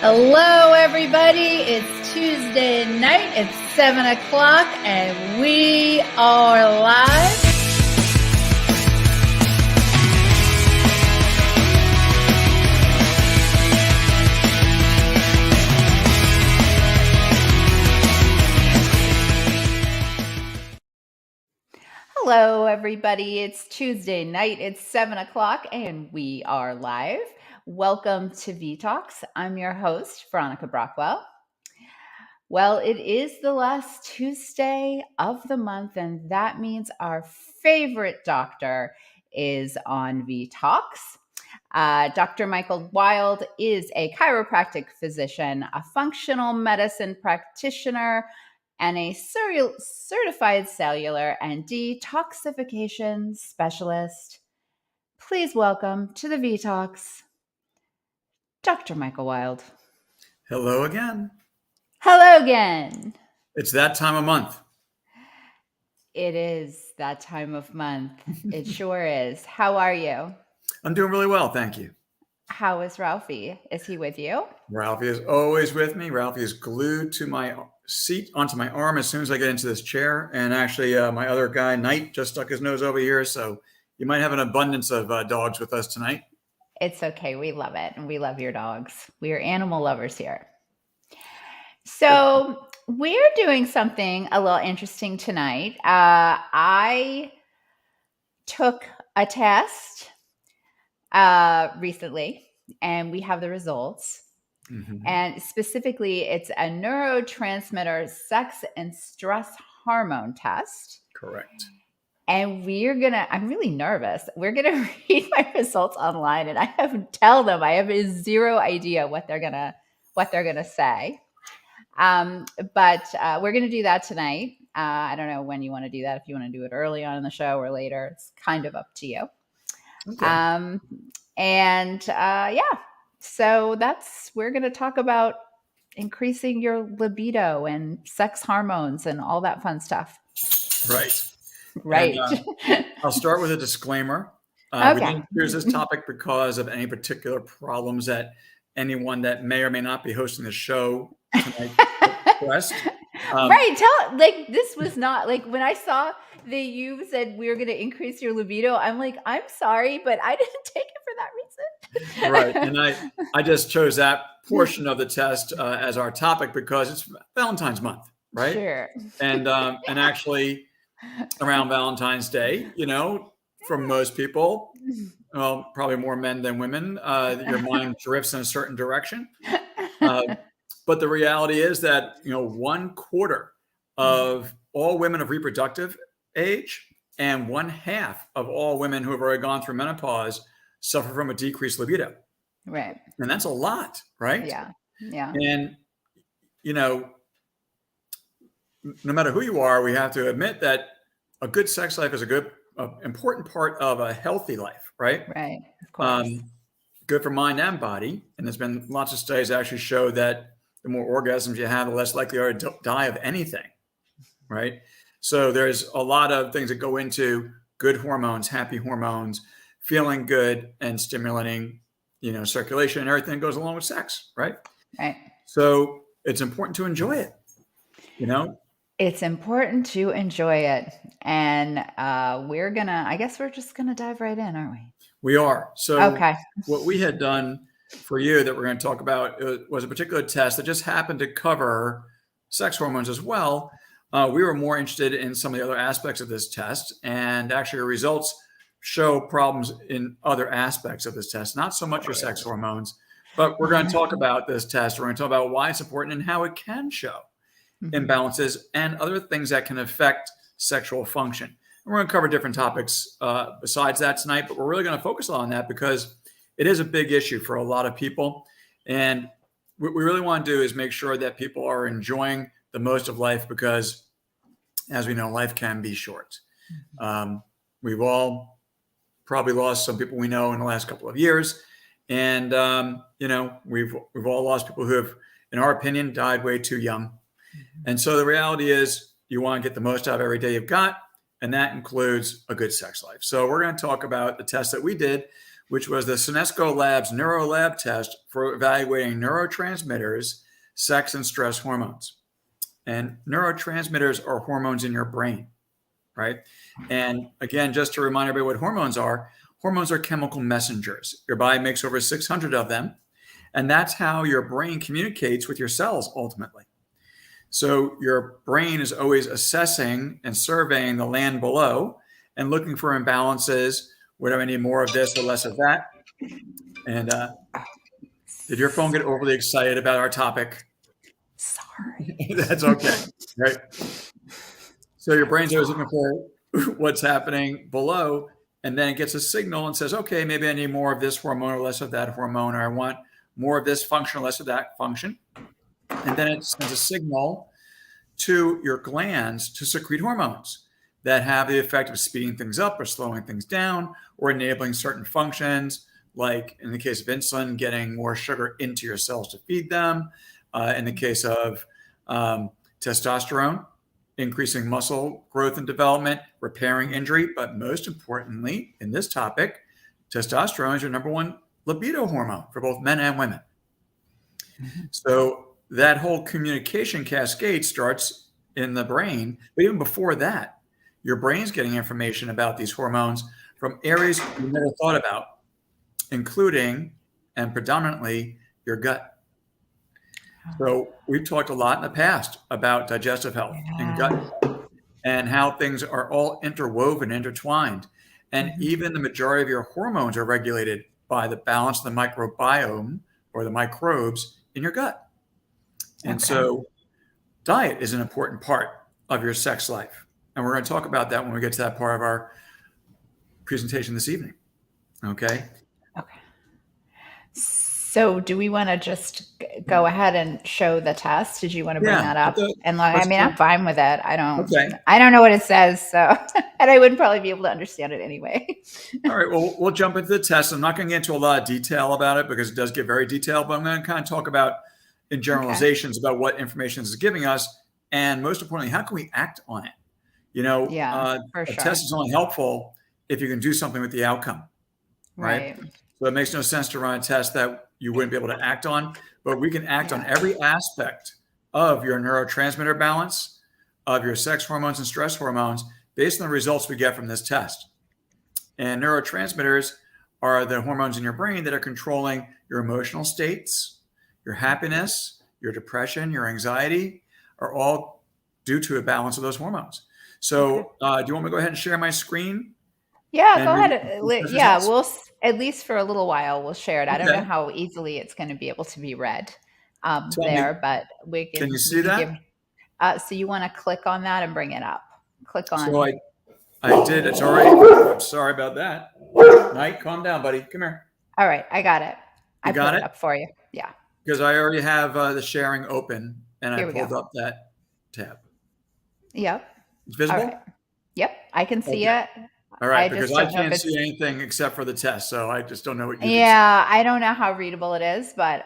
Hello, everybody. It's Tuesday night. It's 7 o'clock, and we are live. Hello, everybody. It's Tuesday night. It's 7 o'clock, and we are live. Welcome to V-Talks. I'm your host, Veronica Brockwell. Well, it is the last Tuesday of the month, and that means our favorite doctor is on V-Talks. Dr. Michael Wild is a chiropractic physician, a functional medicine practitioner, and a certified cellular and detoxification specialist. Please welcome to the V-Talks, Dr. Michael Wild. Hello again. Hello again. It's that time of month. It is that time of month. It sure is. How are you? I'm doing really well, thank you. How is Ralphie? Is he with you? Ralphie is always with me. Ralphie is glued to my seat, onto my arm as soon as I get into this chair. And actually, my other guy, Knight, just stuck his nose over here. So you might have an abundance of dogs with us tonight. It's okay. We love it. And we love your dogs. We are animal lovers here. So we're doing something a little interesting tonight. I took a test recently, and we have the results. Mm-hmm. And specifically, it's a neurotransmitter sex and stress hormone test. Correct. And I'm really nervous. We're going to read my results online, and I have zero idea what they're going to say. But we're going to do that tonight. I don't know when you want to do that. If you want to do it early on in the show or later, it's kind of up to you. Okay. So we're going to talk about increasing your libido and sex hormones and all that fun stuff. Right. Right. And, I'll start with a disclaimer. Okay. We didn't choose this topic because of any particular problems that anyone that may or may not be hosting the show tonight expressed. Right. This was not when I saw that you said we were going to increase your libido, I'm like, I'm sorry, but I didn't take it for that reason. Right. And I just chose that portion of the test as our topic because it's Valentine's month, right? Sure. And actually around Valentine's Day, for most people, well, probably more men than women, your mind drifts in a certain direction. But the reality is that, 1/4 of all women of reproductive age and 1/2 of all women who have already gone through menopause suffer from a decreased libido. Right. And that's a lot, right? Yeah. Yeah. And, no matter who you are, we have to admit that a good sex life is important part of a healthy life, right? Right. Of course. Good for mind and body. And there's been lots of studies that actually show that the more orgasms you have, the less likely you are to die of anything, right? So there's a lot of things that go into good hormones, happy hormones, feeling good and stimulating, circulation and everything that goes along with sex, right? Right. So it's important to enjoy it, It's important to enjoy it. And I guess we're just going to dive right in, aren't we? We are. So okay. What we had done for you that we're going to talk about was a particular test that just happened to cover sex hormones as well. We were more interested in some of the other aspects of this test, and actually your results show problems in other aspects of this test, not so much your sex hormones, but we're going to talk about this test. We're going to talk about why it's important and how it can show imbalances and other things that can affect sexual function. And we're going to cover different topics besides that tonight, but we're really going to focus on that because it is a big issue for a lot of people. And what we really want to do is make sure that people are enjoying the most of life because, as we know, life can be short. We've all probably lost some people we know in the last couple of years. And, we've all lost people who have, in our opinion, died way too young. And so the reality is you want to get the most out of every day you've got, and that includes a good sex life. So we're going to talk about the test that we did, which was the Senesco Labs NeuroLab test for evaluating neurotransmitters, sex, and stress hormones. And neurotransmitters are hormones in your brain, right? And again, just to remind everybody what hormones are chemical messengers. Your body makes over 600 of them. And that's how your brain communicates with your cells ultimately. So your brain is always assessing and surveying the land below and looking for imbalances. Whether I need more of this or less of that. And did your phone get overly excited about our topic? Sorry. That's okay, right? So your brain's always looking for what's happening below, and then it gets a signal and says, okay, maybe I need more of this hormone or less of that hormone, or I want more of this function or less of that function. And then it sends a signal to your glands to secrete hormones that have the effect of speeding things up or slowing things down or enabling certain functions, like in the case of insulin, getting more sugar into your cells to feed them. In the case of testosterone, increasing muscle growth and development, repairing injury. But most importantly, in this topic, testosterone is your number one libido hormone for both men and women. Mm-hmm. So that whole communication cascade starts in the brain. But even before that, your brain's getting information about these hormones from areas you never thought about, including and predominantly your gut. So we've talked a lot in the past about digestive health and gut health and how things are all interwoven, intertwined. And even the majority of your hormones are regulated by the balance of the microbiome or the microbes in your gut. And so diet is an important part of your sex life. And we're going to talk about that when we get to that part of our presentation this evening. Okay. So do we want to just go ahead and show the test? Did you want to bring that up? I'm fine with it. I don't know what it says. So, and I wouldn't probably be able to understand it anyway. All right. Well, we'll jump into the test. I'm not going to get into a lot of detail about it because it does get very detailed, but I'm going to kind of talk about in generalizations about what information this is giving us. And most importantly, how can we act on it? You know, a test is only helpful if you can do something with the outcome, right? So it makes no sense to run a test that you wouldn't be able to act on, but we can act on every aspect of your neurotransmitter balance, of your sex hormones and stress hormones, based on the results we get from this test. And neurotransmitters are the hormones in your brain that are controlling your emotional states, your happiness, your depression, your anxiety, are all due to a balance of those hormones. So do you want me to go ahead and share my screen? Yeah, go ahead. Yeah, we'll at least for a little while we'll share it. I don't know how easily it's going to be able to be read there, but we can. Can you see that? So you want to click on that and bring it up. Click on. So I did. It's already. I'm sorry about that. Knight, calm down, buddy. Come here. All right, I got it. I got it up for you. Yeah. Because I already have the sharing open, and I pulled up that tab. Yep. It's visible? Right. Yep, I can see it. All right, because I can't see anything except for the test, so I just don't know what you. Yeah, I don't know how readable it is, but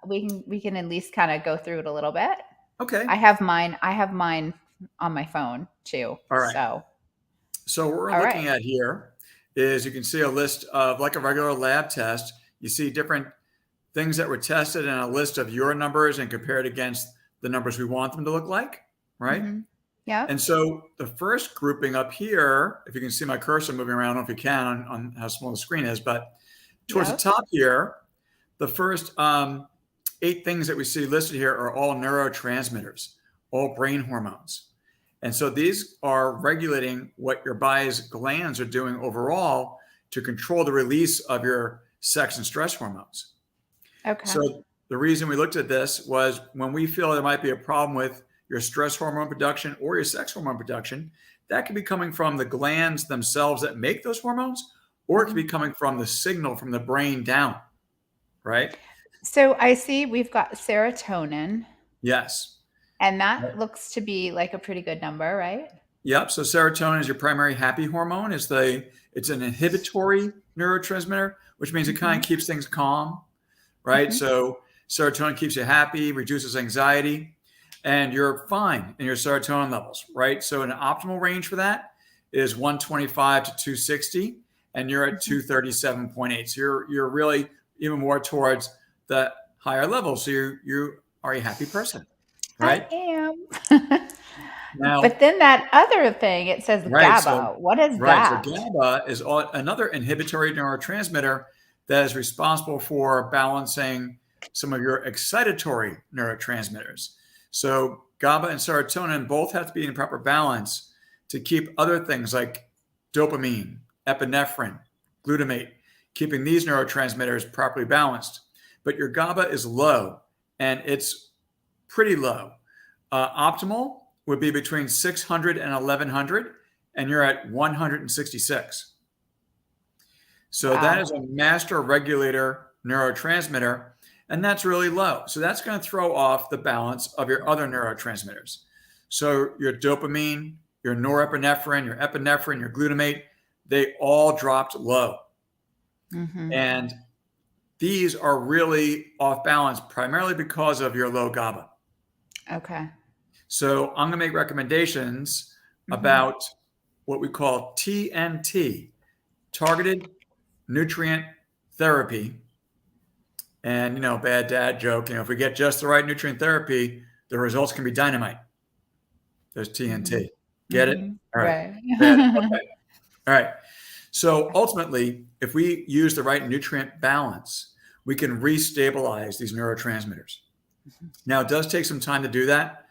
we can at least kind of go through it a little bit. Okay. I have mine on my phone too. All right. So what we're looking at here is you can see a list of, like a regular lab test, you see different things that were tested and a list of your numbers and compared against the numbers we want them to look like, right? Mm-hmm. Yeah. And so the first grouping up here, if you can see my cursor moving around, I don't know if you can on how small the screen is, but towards the top here, the first 8 things that we see listed here are all neurotransmitters, all brain hormones. And so these are regulating what your body's glands are doing overall to control the release of your sex and stress hormones. Okay. So the reason we looked at this was when we feel there might be a problem with your stress hormone production or your sex hormone production, that could be coming from the glands themselves that make those hormones, or it could be coming from the signal from the brain down, right? So I see we've got serotonin. Yes. And that looks to be like a pretty good number, right? Yep. So serotonin is your primary happy hormone. It's an inhibitory neurotransmitter, which means it kind of keeps things calm, right? Mm-hmm. So serotonin keeps you happy, reduces anxiety, and you're fine in your serotonin levels, right? So an optimal range for that is 125 to 260. and you're at 237.8. So you're really even more towards the higher level. So you are a happy person, I right? am. But Now, then that other thing, it says right. GABA. What is So that? GABA is another inhibitory neurotransmitter that is responsible for balancing some of your excitatory neurotransmitters. So GABA and serotonin both have to be in proper balance to keep other things like dopamine, epinephrine, glutamate, keeping these neurotransmitters properly balanced. But your GABA is low, and it's pretty low. Optimal would be between 600 and 1100, and you're at 166. So that Wow. is a master regulator neurotransmitter, and that's really low. So that's going to throw off the balance of your other neurotransmitters. So your dopamine, your norepinephrine, your epinephrine, your glutamate, they all dropped low. Mm-hmm. And these are really off balance primarily because of your low GABA. Okay. So I'm going to make recommendations Mm-hmm. about what we call TNT, targeted nutrient therapy. And, bad dad joke, if we get just the right nutrient therapy, the results can be dynamite. There's TNT. Mm-hmm. Get it? Mm-hmm. All right. Right. Bad. Okay. All right. So ultimately, if we use the right nutrient balance, we can restabilize these neurotransmitters. Now, it does take some time to do that.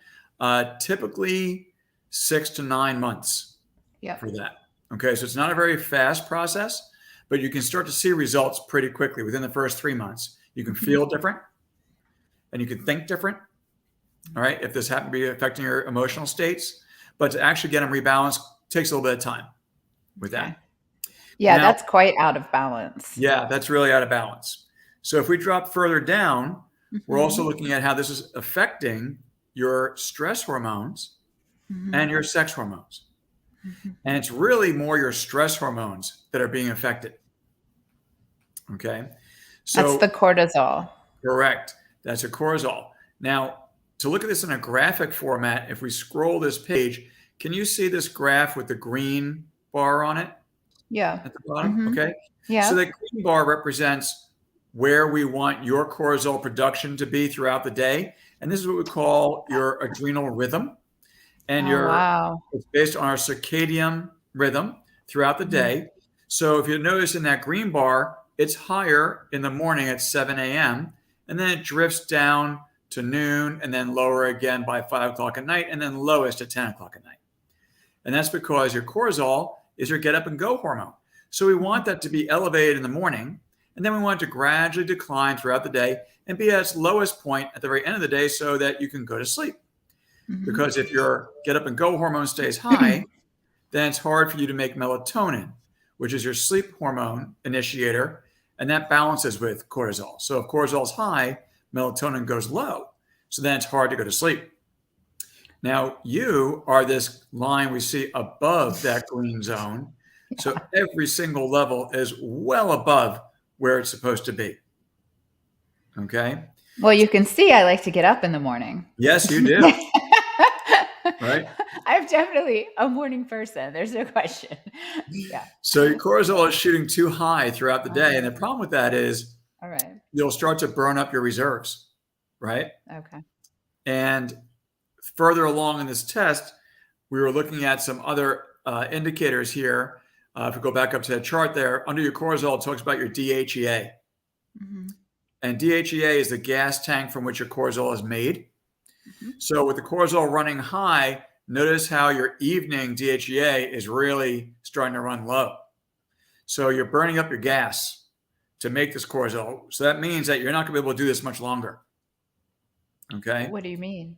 Typically 6 to 9 months Yep. for that. Okay, so it's not a very fast process, but you can start to see results pretty quickly within the first 3 months. You can feel different and you can think different. All right, if this happened to be affecting your emotional states, but to actually get them rebalanced takes a little bit of time with Okay. that. Yeah, Now, that's quite out of balance. yeah, that's really out of balance. So if we drop further down, we're also Mm-hmm. looking at how this is affecting your stress hormones Mm-hmm. and your sex hormones. Mm-hmm. And it's really more your stress hormones that are being affected. Okay. That's the So, cortisol. correct. That's a cortisol. Now, to look at this in a graphic format, if we scroll this page, can you see this graph with the green bar on it Yeah. at the bottom? Mm-hmm. Okay. So, Yeah. the green bar represents where we want your cortisol production to be throughout the day. And this is what we call your adrenal rhythm. And Oh, wow. it's based on our circadian rhythm throughout the Mm-hmm. day. So if you notice in that green bar, it's higher in the morning at 7 a.m. and then it drifts down to noon and then lower again by 5 o'clock at night and then lowest at 10 o'clock at night. And that's because your cortisol is your get up and go hormone. So we want that to be elevated in the morning, and then we want it to gradually decline throughout the day and be at its lowest point at the very end of the day so that you can go to sleep. Mm-hmm. Because if your get up and go hormone stays high, then it's hard for you to make melatonin, which is your sleep hormone initiator, and that balances with cortisol. So if cortisol is high, melatonin goes low. So then it's hard to go to sleep. Now, you are this line we see above that green zone. So every single level is well above where it's supposed to be. Okay. Well, you can see I like to get up in the morning. Yes, you do. Right. I'm definitely a morning person. There's no question. Yeah. So your cortisol is shooting too high throughout the day. And the problem with that is All right. you'll start to burn up your reserves. Right. Okay. And further along in this test, we were looking at some other indicators here. If we go back up to that chart there, under your cortisol, it talks about your DHEA. Mm-hmm. And DHEA is the gas tank from which your cortisol is made. Mm-hmm. So with the cortisol running high, notice how your evening DHEA is really starting to run low. So you're burning up your gas to make this cortisol. So that means that you're not going to be able to do this much longer. Okay. What do you mean?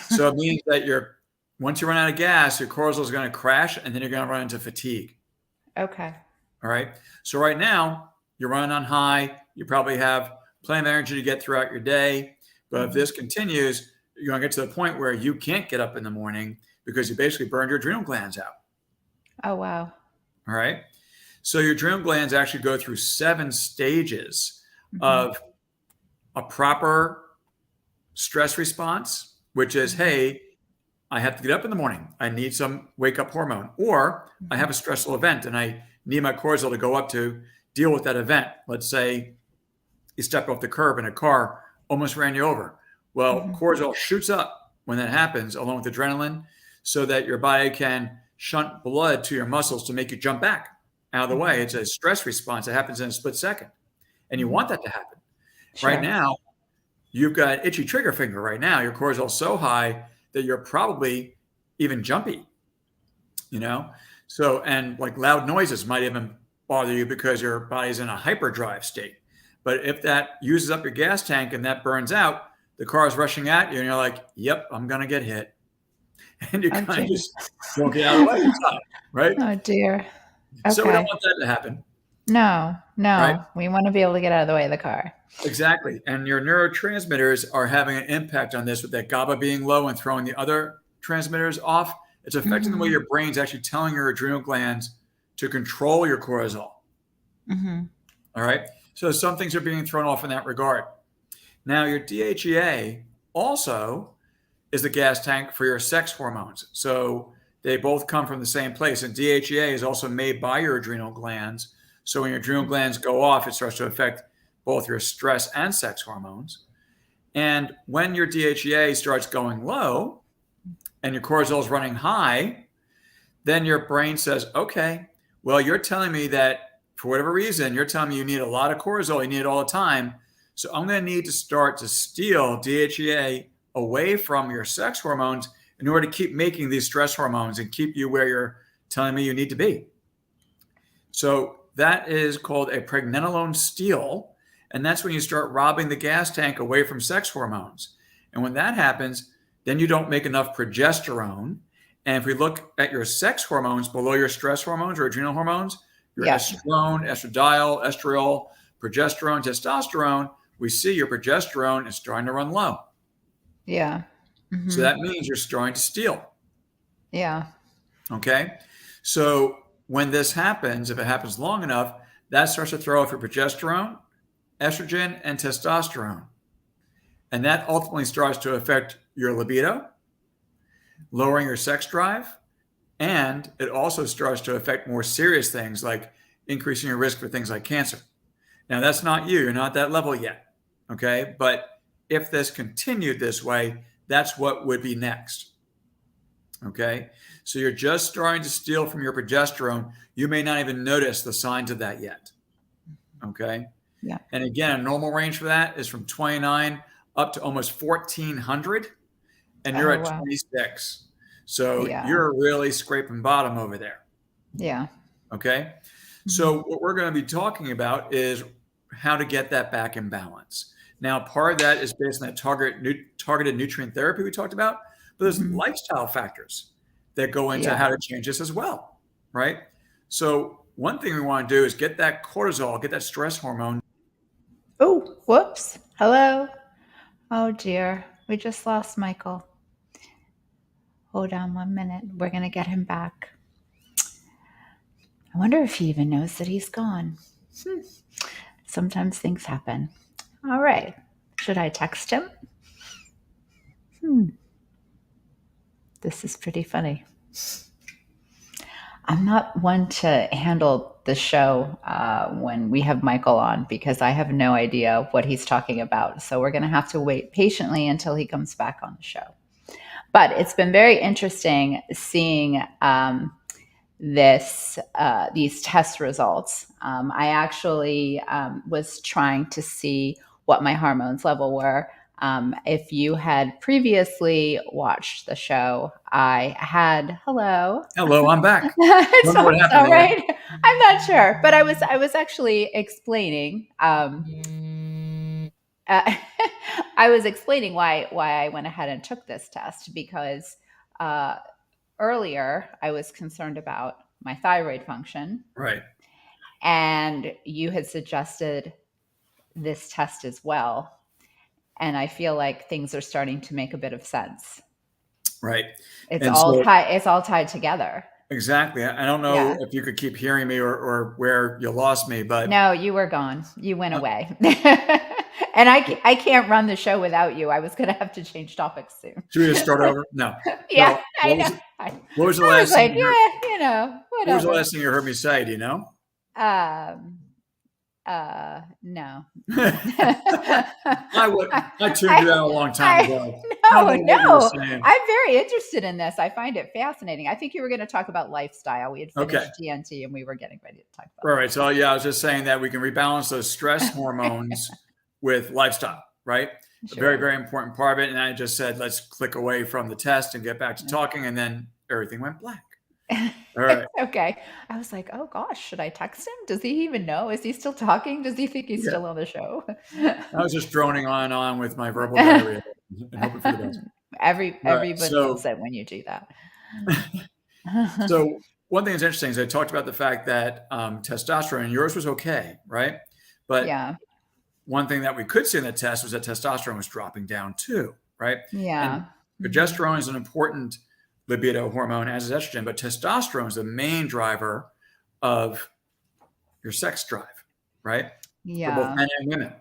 So it means that once you run out of gas, your cortisol is going to crash and then you're going to run into fatigue. Okay. All right. So right now you're running on high. You probably have plenty of energy to get throughout your day. But if this continues, you're going to get to the point where you can't get up in the morning because you basically burned your adrenal glands out. Oh, wow. All right. So your adrenal glands actually go through 7 stages of a proper stress response, which is, hey, I have to get up in the morning. I need some wake up hormone, or I have a stressful event and I need my cortisol to go up to deal with that event. Let's say you stepped off the curb and a car almost ran you over. Well, cortisol shoots up when that happens, along with adrenaline, so that your body can shunt blood to your muscles to make you jump back out of the way. It's a stress response that happens in a split second. And you want that to happen. Sure. Right now, you've got itchy trigger finger right now. Your cortisol is so high that you're probably even jumpy, So, and like loud noises might even bother you because your body's in a hyperdrive state. But if that uses up your gas tank and that burns out, the car is rushing at you and you're like, yep, I'm going to get hit. And you kind of just don't get out of the way, right? Oh, dear. Okay. So we don't want that to happen. No. Right? We want to be able to get out of the way of the car. Exactly. And your neurotransmitters are having an impact on this with that GABA being low and throwing the other transmitters off. It's affecting the way your brain's actually telling your adrenal glands to control your cortisol. All right. So some things are being thrown off in that regard. Now, your DHEA also is the gas tank for your sex hormones. So they both come from the same place. And DHEA is also made by your adrenal glands. So when your adrenal glands go off, it starts to affect both your stress and sex hormones. And when your DHEA starts going low and your cortisol is running high, then your brain says, okay, well, you're telling me that for whatever reason, you're telling me you need a lot of cortisol, you need it all the time. So I'm going to need to start to steal DHEA away from your sex hormones in order to keep making these stress hormones and keep you where you're telling me you need to be. So that is called a pregnenolone steal. And that's when you start robbing the gas tank away from sex hormones. And when that happens, then you don't make enough progesterone. And if we look at your sex hormones below your stress hormones or adrenal hormones, your estrone, estradiol, estriol, progesterone, testosterone, we see your progesterone is starting to run low. Yeah. So that means you're starting to steal. Yeah. Okay. So when this happens, if it happens long enough, that starts to throw off your progesterone, estrogen, and testosterone. And that ultimately starts to affect your libido, lowering your sex drive. And it also starts to affect more serious things like increasing your risk for things like cancer. Now, that's not you. You're not at that level yet. Okay. But if this continued this way, that's what would be next. Okay. So you're just starting to steal from your progesterone. You may not even notice the signs of that yet. Okay. Yeah. And again, a normal range for that is from 29 up to almost 1,400. And you're at 26. So you're really scraping bottom over there. Yeah. Okay. So what we're going to be talking about is how to get that back in balance. Now, part of that is based on that targeted nutrient therapy we talked about, but there's lifestyle factors that go into how to change this as well, right? So one thing we want to do is get that cortisol, get that stress hormone. Oh, whoops. Hello. Oh, dear. We just lost Michael. Hold on 1 minute. We're going to get him back. I wonder if he even knows that he's gone. Sometimes things happen. All right. Should I text him? This is pretty funny. I'm not one to handle the show when we have Michael on because I have no idea what he's talking about. So we're going to have to wait patiently until he comes back on the show. But it's been very interesting seeing these test results. I actually was trying to see what my hormones level were. If you had previously watched the show, hello, I'm back. It's all right. I'm not sure, but I was actually explaining. I was explaining why I went ahead and took this test because earlier I was concerned about my thyroid function. Right. And you had suggested this test as well. And I feel like things are starting to make a bit of sense. Right. It's all tied together. Exactly. I don't know if you could keep hearing me or where you lost me, but no, you were gone. You went away. And I can't run the show without you. I was going to have to change topics soon. Should we just start over? No. Yeah, I know. What was the last thing? Whatever. What was the last thing you heard me say? Do you know? Um, no. I would. I tuned you I, out a long time I, ago. I don't no, know what you were no. saying. I'm very interested in this. I find it fascinating. I think you were going to talk about lifestyle. We had Okay. finished TNT and we were getting ready to talk about Right. So lifestyle. yeah, I was just saying that we can rebalance those stress hormones with lifestyle, right? A very, Sure. very important part of it. And I just said, let's click away from the test and get back to talking. And then everything went black. All right. Okay. I was like, "Oh gosh, should I text him? Does he even know? Is he still talking? Does he think he's Yeah. still on the show?" I was just droning on and on with my verbal diarrhea and hoping for the best. Right. Everybody loves So, it when you do that. so one thing that's interesting is I talked about the fact that testosterone, and yours was okay, right? But Yeah. one thing that we could see in the test was that testosterone was dropping down too, right? And Yeah. Mhm. progesterone is an important libido hormone, as is estrogen, but testosterone is the main driver of your sex drive, right? For both Yeah. men and women.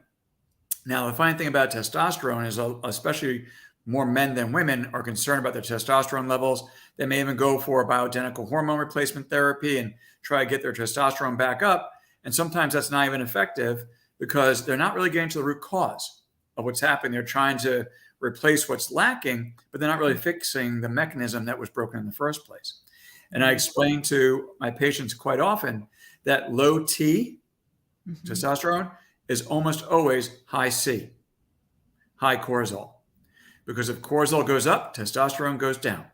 Now, the funny thing about testosterone is, especially more men than women are concerned about their testosterone levels. They may even go for bioidentical hormone replacement therapy and try to get their testosterone back up. And sometimes that's not even effective because they're not really getting to the root cause of what's happening. They're trying to replace what's lacking, but they're not really fixing the mechanism that was broken in the first place. And I Mhm. explain to my patients quite often that low T, Mhm. testosterone, is almost always high C, high cortisol. Because if cortisol goes up, testosterone goes down.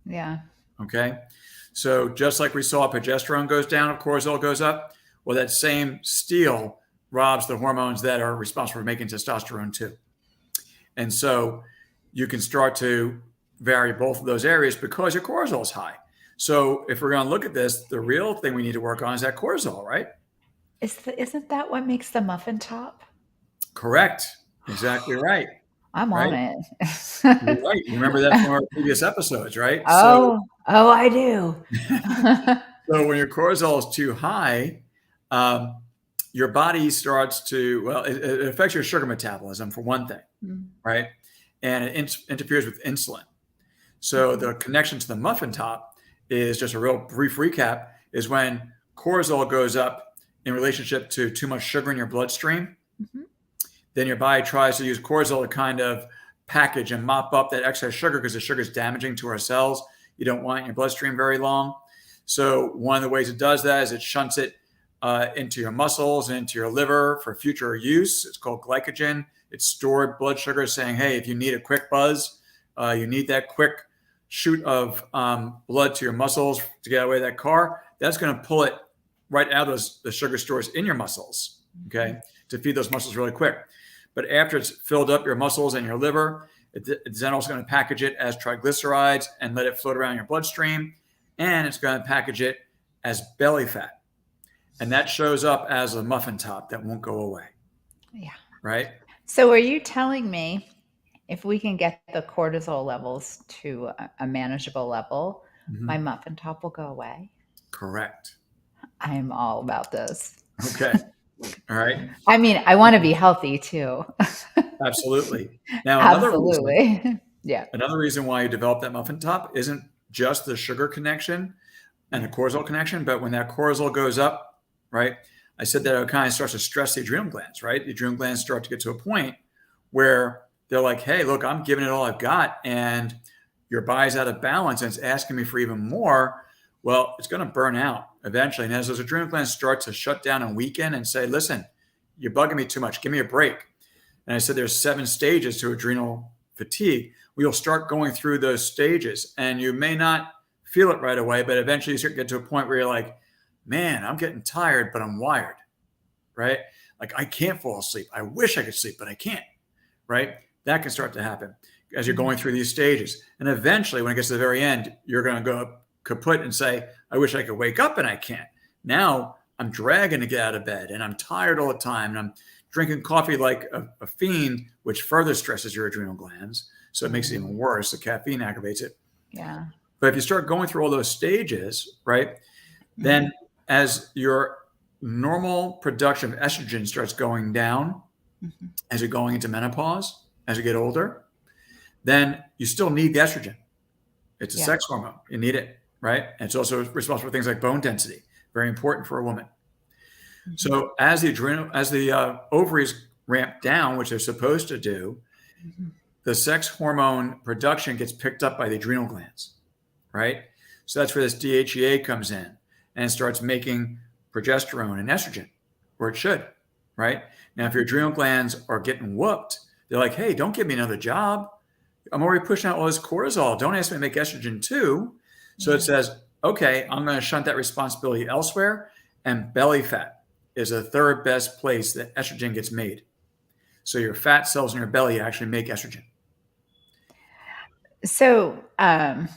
Yeah. Okay. So just like we saw progesterone goes down if cortisol goes up, well, that same steel robs the hormones that are responsible for making testosterone too. And so you can start to vary both of those areas because your cortisol is high. So if we're going to look at this, the real thing we need to work on is that cortisol, right? Isn't that what makes the muffin top? Correct. Exactly right. I'm on Right. it. You're right. You remember that from our previous episodes, right? So, Oh, I do. so when your cortisol is too high, um, your body starts to, well, it affects your sugar metabolism for one thing, Mm, right? And it interferes with insulin. So mhm, the connection to the muffin top is just a real brief recap is when cortisol goes up in relationship to too much sugar in your bloodstream, mhm. then your body tries to use cortisol to kind of package and mop up that excess sugar because the sugar is damaging to our cells. You don't want it in your bloodstream very long. So one of the ways it does that is it shunts it into your muscles and into your liver for future use. It's called glycogen. It's stored blood sugar saying, hey, if you need a quick buzz, you need that quick shoot of blood to your muscles to get away that car, that's going to pull it right out of the sugar stores in your muscles, okay, to feed those muscles really quick. But after it's filled up your muscles and your liver, it's then also going to package it as triglycerides and let it float around your bloodstream. And it's going to package it as belly fat. And that shows up as a muffin top that won't go away, Yeah. right? So are you telling me if we can get the cortisol levels to a manageable level, my Mhm. muffin top will go away? Correct. I am all about this. Okay. All right. I mean, I want to be healthy too. Absolutely. Now, Absolutely. Yeah. another reason why you develop that muffin top isn't just the sugar connection and the Yeah. cortisol connection, but when that cortisol goes up, right? I said that it kind of starts to stress the adrenal glands, right? The adrenal glands start to get to a point where they're like, hey, look, I'm giving it all I've got, and your body's out of balance and it's asking me for even more. Well, it's going to burn out eventually. And as those adrenal glands start to shut down and weaken and say, listen, you're bugging me too much, give me a break. And I said there's 7 stages to adrenal fatigue. We'll start going through those stages, and you may not feel it right away, but eventually you start to get to a point where you're like, man, I'm getting tired, but I'm wired, right? Like I can't fall asleep. I wish I could sleep, but I can't, right? That can start to happen as you're Mhm. going through these stages. And eventually, when it gets to the very end, you're going to go kaput and say, I wish I could wake up and I can't. Now I'm dragging to get out of bed and I'm tired all the time and I'm drinking coffee like a fiend, which further stresses your adrenal glands. So it makes it even Mhm. worse. The caffeine aggravates it. Yeah. But if you start going through all those stages, right, Mhm. then as your normal production of estrogen starts going down, Mhm. as you're going into menopause, as you get older, then you still need the estrogen. It's a Yeah. sex hormone. You need it, right? And it's also responsible for things like bone density, very important for a woman. So as the ovaries ramp down, which they're supposed to do, the sex hormone production gets picked up by the adrenal glands, right? So that's where this DHEA comes in and starts making progesterone and estrogen, or it should, right? Now, if your adrenal glands are getting whooped, they're like, hey, don't give me another job. I'm already pushing out all this cortisol. Don't ask me to make estrogen too. So it says, okay, I'm going to shunt that responsibility elsewhere. And belly fat is the third best place that estrogen gets made. So your fat cells in your belly actually make estrogen. So, I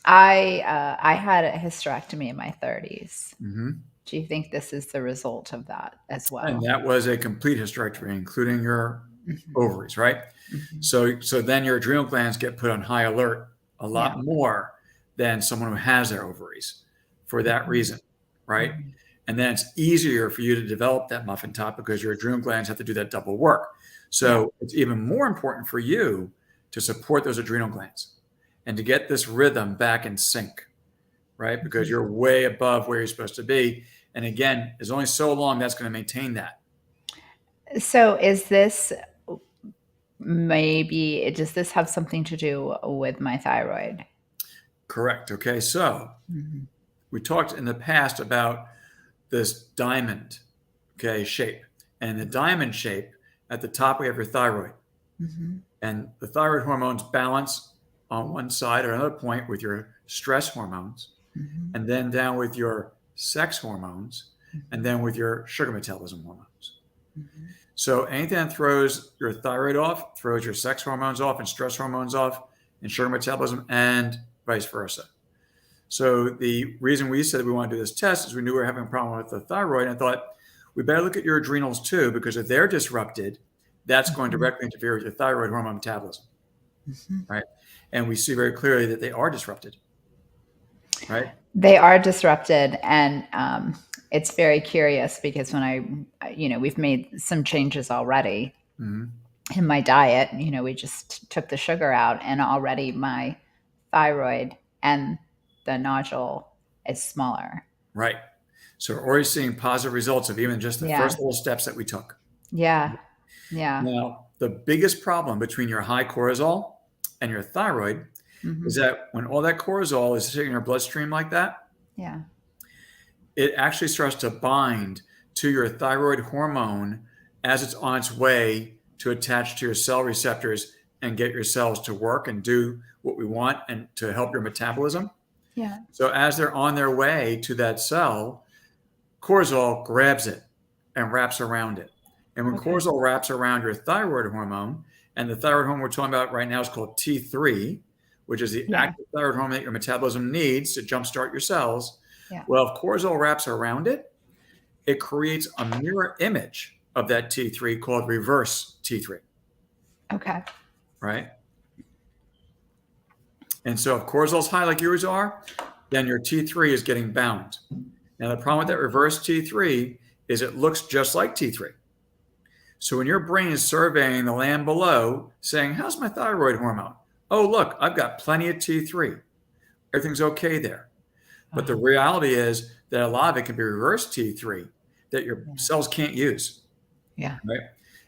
had a hysterectomy in my 30s. Do you think this is the result of that as well? And that was a complete hysterectomy, including your ovaries, right? So then your adrenal glands get put on high alert a lot more than someone who has their ovaries for that reason, right? And then it's easier for you to develop that muffin top because your adrenal glands have to do that double work. So it's even more important for you to support those adrenal glands and to get this rhythm back in sync, right? Because you're way above where you're supposed to be. And again, there's only so long that's going to maintain that. So is this does this have something to do with my thyroid? Correct. Okay. So we talked in the past about this diamond, okay, shape. And the diamond shape, at the top we have your thyroid. And the thyroid hormones balance on one side or another point with your stress hormones, and then down with your sex hormones, and then with your sugar metabolism hormones. So anything that throws your thyroid off throws your sex hormones off and stress hormones off and sugar metabolism, and vice versa. So the reason we said we want to do this test is we knew we were having a problem with the thyroid, and I thought we better look at your adrenals too, because if they're disrupted, that's going to directly interfere with your thyroid hormone metabolism, right? And we see very clearly that they are disrupted, right? They are disrupted, and it's very curious because when we've made some changes already in my diet. We just took the sugar out, and already my thyroid and the nodule is smaller. Right. So we're already seeing positive results of even just the first little steps that we took. Yeah. Now, the biggest problem between your high cortisol and your thyroid is that when all that cortisol is sitting in your bloodstream like that, it actually starts to bind to your thyroid hormone as it's on its way to attach to your cell receptors and get your cells to work and do what we want and to help your metabolism. So as they're on their way to that cell, cortisol grabs it and wraps around it. And when cortisol wraps around your thyroid hormone, and the thyroid hormone we're talking about right now is called T3, which is the active thyroid hormone that your metabolism needs to jumpstart your cells. Well, if cortisol wraps around it, it creates a mirror image of that T3 called reverse T3. Okay. Right? And so if cortisol's high like yours are, then your T3 is getting bound. Now, the problem with that reverse T3 is it looks just like T3. So when your brain is surveying the land below, saying, how's my thyroid hormone? Oh, look, I've got plenty of T3. Everything's okay there. But the reality is that a lot of it can be reverse T3 that your cells can't use. Right?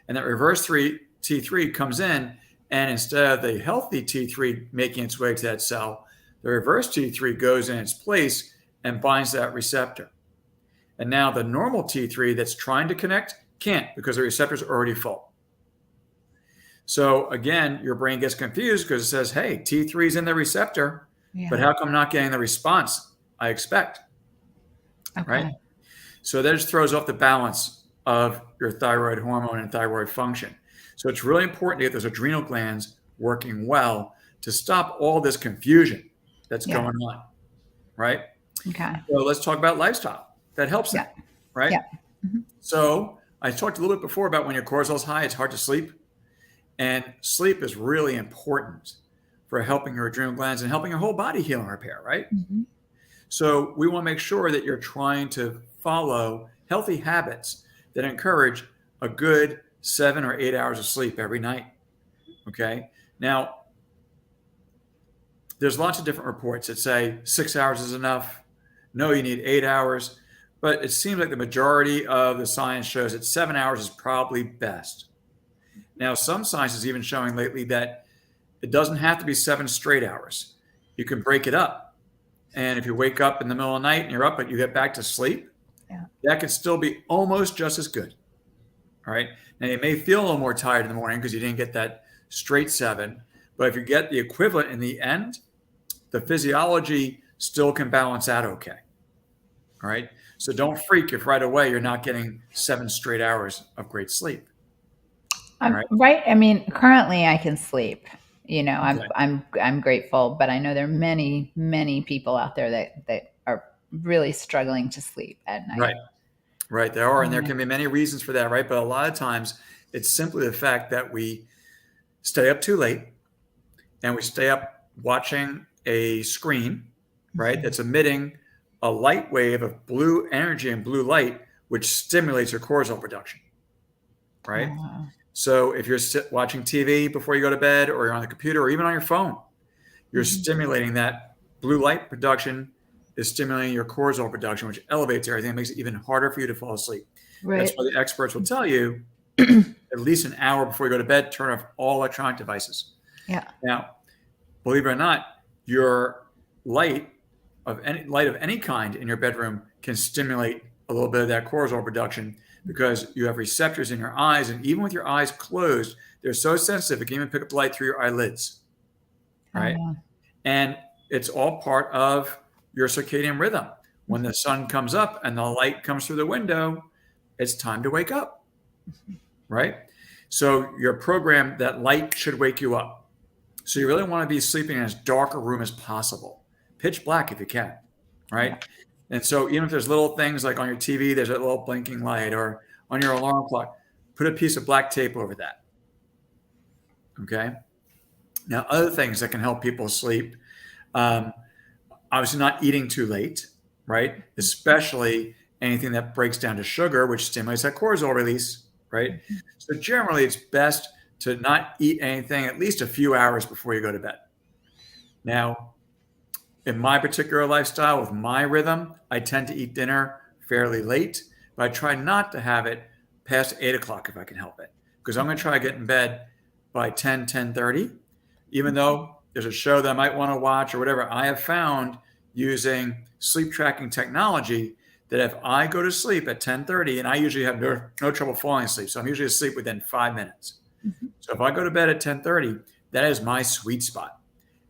And that reverse T3 comes in, and instead of the healthy T3 making its way to that cell, the reverse T3 goes in its place and binds that receptor. And now the normal T3 that's trying to connect can't, because the receptor's already full. So again, your brain gets confused because it says, hey, T3 is in the receptor, but how come I'm not getting the response I expect? Right? So that just throws off the balance of your thyroid hormone and thyroid function. So it's really important to get those adrenal glands working well to stop all this confusion that's going on, right? Okay. So let's talk about lifestyle. That helps that, right? So I talked a little bit before about when your cortisol is high, it's hard to sleep. And sleep is really important for helping your adrenal glands and helping your whole body heal and repair, right? So we want to make sure that you're trying to follow healthy habits that encourage a good 7 or 8 hours of sleep every night. Okay. Now, there's lots of different reports that say 6 hours is enough. No, you need 8 hours. but it seems like the majority of the science shows that 7 hours is probably best. Now, some science is even showing lately that it doesn't have to be 7 straight hours. You can break it up. And if you wake up in the middle of the night and you're up, but you get back to sleep, that can still be almost just as good. All right. Now, you may feel a little more tired in the morning because you didn't get that straight 7. But if you get the equivalent in the end, the physiology still can balance out okay. All right. So don't freak if right away you're not getting 7 straight hours of great sleep. Right. I mean, currently I can sleep. You know, Okay. I'm grateful, but I know there are many people out there that are really struggling to sleep at night. Right. There are, and there can be many reasons for that, right? But a lot of times it's simply the fact that we stay up too late and we stay up watching a screen, right? That's emitting a light wave of blue energy and blue light, which stimulates your cortisol production, right? So if you're watching TV before you go to bed, or you're on the computer, or even on your phone, you're stimulating that blue light production is stimulating your cortisol production, which elevates everything and makes it even harder for you to fall asleep. Right. That's why the experts will tell you at least an hour before you go to bed, turn off all electronic devices. Yeah. Now, believe it or not, your light of any kind in your bedroom can stimulate a little bit of that cortisol production, because you have receptors in your eyes, and even with your eyes closed, they're so sensitive it can even pick up the light through your eyelids, right? And it's all part of your circadian rhythm. When the sun comes up and the light comes through the window, it's time to wake up, right? So you're programmed that light should wake you up. So you really want to be sleeping in as dark a room as possible, pitch black if you can, right? And so even if there's little things like on your TV, there's a little blinking light, or on your alarm clock, put a piece of black tape over that. Okay. Now, other things that can help people sleep, obviously not eating too late, right? Especially anything that breaks down to sugar, which stimulates that cortisol release, right? So generally it's best to not eat anything at least a few hours before you go to bed. Now, in my particular lifestyle, with my rhythm, I tend to eat dinner fairly late, but I try not to have it past 8 o'clock if I can help it, because I'm going to try to get in bed by 10:30. Even though there's a show that I might want to watch or whatever, I have found using sleep tracking technology that if I go to sleep at 10:30, and I usually have no trouble falling asleep, so I'm usually asleep within 5 minutes. So if I go to bed at 10:30, that is my sweet spot.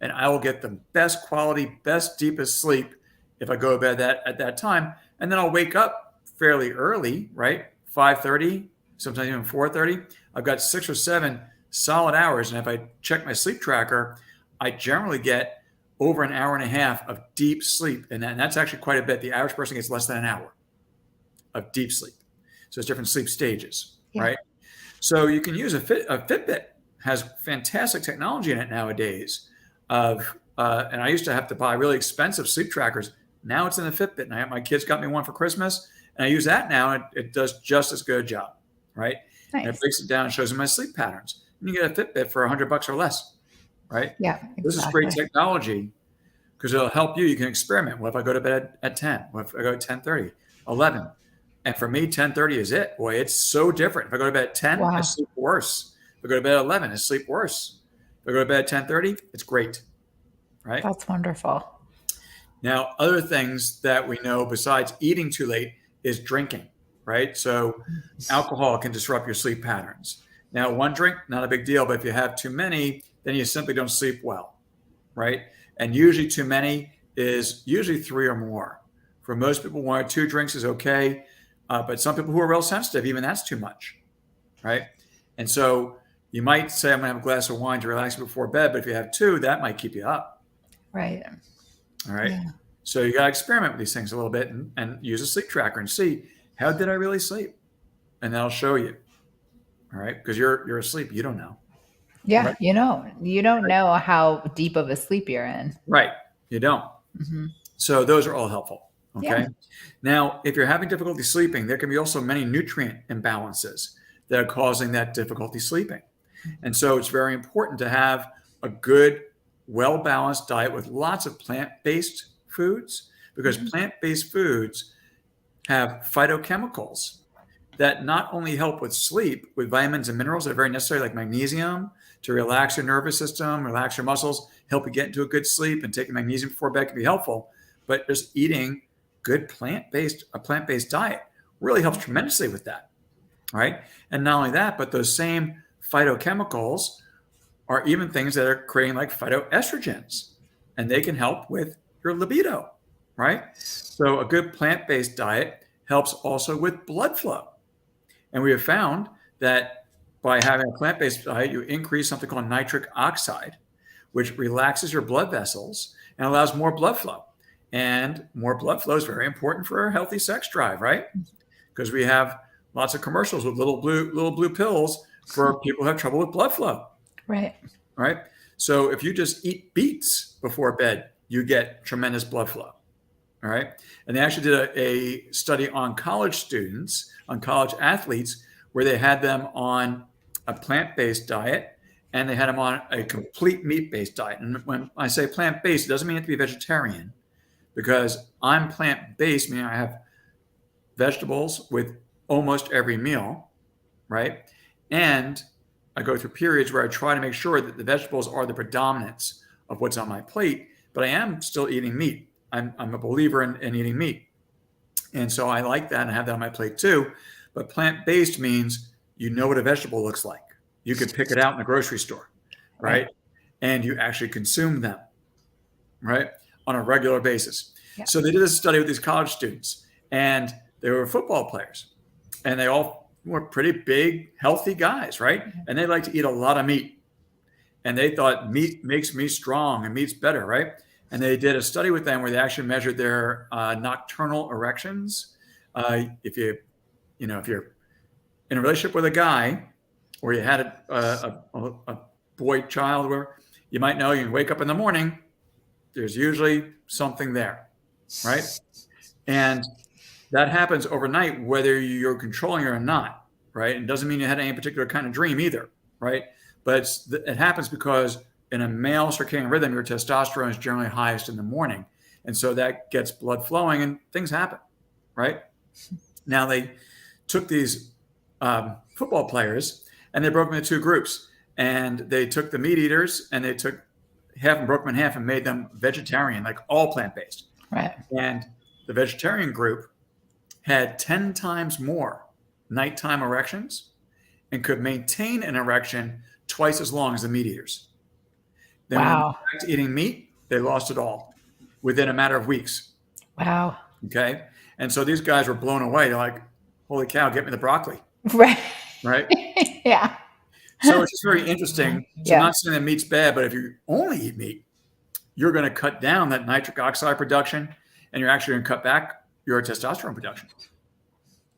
And I will get the best quality, best, deepest sleep if I go to bed at that time. And then I'll wake up fairly early, right? 5:30, sometimes even 4:30. I've got 6 or 7 solid hours. And if I check my sleep tracker, I generally get over an hour and a half of deep sleep. And that's actually quite a bit. The average person gets less than an hour of deep sleep. So it's different sleep stages, right? So you can use a Fitbit, has fantastic technology in it nowadays. And I used to have to buy really expensive sleep trackers. Now it's in the Fitbit. And my kids got me one for Christmas, and I use that now. And it does just as good a job, right? Nice. And it breaks it down and shows me my sleep patterns. And you get a Fitbit for $100 or less, right? Yeah, exactly. This is great technology because it'll help you. You can experiment. What if I go to bed at 10? What if I go at 10:30, 11? And for me, 10:30 is it. Boy, it's so different. If I go to bed at 10, I sleep worse. If I go to bed at 11, I sleep worse. If I go to bed at 10:30, it's great, right? That's wonderful. Now, other things that we know besides eating too late is drinking, right? So alcohol can disrupt your sleep patterns. Now, one drink, not a big deal, but if you have too many, then you simply don't sleep well, right? And usually too many is usually 3 or more. For most people, 1 or 2 drinks is okay. But some people who are real sensitive, even that's too much, right? And so you might say, I'm going to have a glass of wine to relax before bed, but if you have 2, that might keep you up. Right. All right. Yeah. So you got to experiment with these things a little bit and use a sleep tracker and see, how did I really sleep? And that'll show you. All right. Because you're asleep. You don't know. Yeah. Right? You don't know how deep of a sleep you're in. Right. You don't. Mm-hmm. So those are all helpful. Okay. Yeah. Now, if you're having difficulty sleeping, there can be also many nutrient imbalances that are causing that difficulty sleeping. And so it's very important to have a good, well-balanced diet with lots of plant-based foods, because plant-based foods have phytochemicals that not only help with sleep, with vitamins and minerals that are very necessary, like magnesium, to relax your nervous system, relax your muscles, help you get into a good sleep, and taking magnesium before bed can be helpful. But just eating good a plant-based diet really helps tremendously with that, right? And not only that, but those same phytochemicals are even things that are creating like phytoestrogens, and they can help with your libido, right? So a good plant-based diet helps also with blood flow. And we have found that by having a plant-based diet, you increase something called nitric oxide, which relaxes your blood vessels and allows more blood flow. And more blood flow is very important for a healthy sex drive, right? Because we have lots of commercials with little blue pills for people who have trouble with blood flow. Right. Right. So if you just eat beets before bed, you get tremendous blood flow. All right. And they actually did a study on college students, on college athletes, where they had them on a plant-based diet and they had them on a complete meat-based diet. And when I say plant-based, it doesn't mean you have to be vegetarian, because I'm plant-based, meaning I have vegetables with almost every meal, right? And I go through periods where I try to make sure that the vegetables are the predominance of what's on my plate, but I am still eating meat. I'm a believer in eating meat. And so I like that and have that on my plate too. But plant-based means you know what a vegetable looks like. You could pick it out in the grocery store, right? And you actually consume them, right? On a regular basis. Yeah. So they did this study with these college students, and they were football players, and they all were pretty big, healthy guys, right? And they like to eat a lot of meat. And they thought meat makes me strong and meat's better, right? And they did a study with them where they actually measured their nocturnal erections. If you're in a relationship with a guy, or you had a boy child, where you might know you can wake up in the morning, there's usually something there, right? And that happens overnight, whether you're controlling it or not, right? It doesn't mean you had any particular kind of dream either, right? But it happens because in a male circadian rhythm, your testosterone is generally highest in the morning. And so that gets blood flowing and things happen, right? Now they took these football players and they broke them into two groups. And they took the meat eaters and they took half and broke them in half and made them vegetarian, like all plant-based. Right. And the vegetarian group had 10 times more nighttime erections and could maintain an erection twice as long as the meat eaters. Then when they went back to eating meat, they lost it all within a matter of weeks. Wow. Okay. And so these guys were blown away. They're like, holy cow, get me the broccoli. Right. Right. Yeah. So it's just very interesting. So not saying that meat's bad, but if you only eat meat, you're going to cut down that nitric oxide production, and you're actually going to cut back your testosterone production.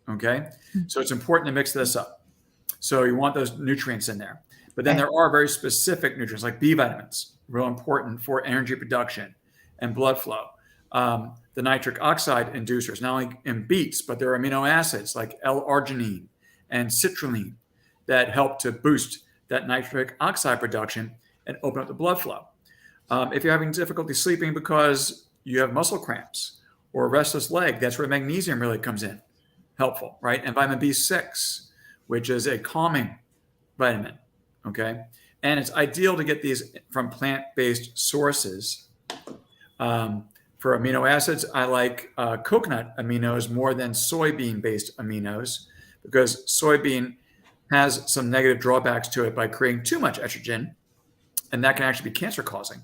Okay. So it's important to mix this up. So you want those nutrients in there. But then there are very specific nutrients like B vitamins, real important for energy production and blood flow. The nitric oxide inducers, not only in beets, but there are amino acids like L-arginine and citrulline that help to boost that nitric oxide production and open up the blood flow. If you're having difficulty sleeping because you have muscle cramps or a restless leg, that's where magnesium really comes in, helpful, right? And vitamin B6, which is a calming vitamin, okay? And it's ideal to get these from plant-based sources. For amino acids, I like coconut aminos more than soybean-based aminos, because soybean has some negative drawbacks to it by creating too much estrogen, and that can actually be cancer-causing.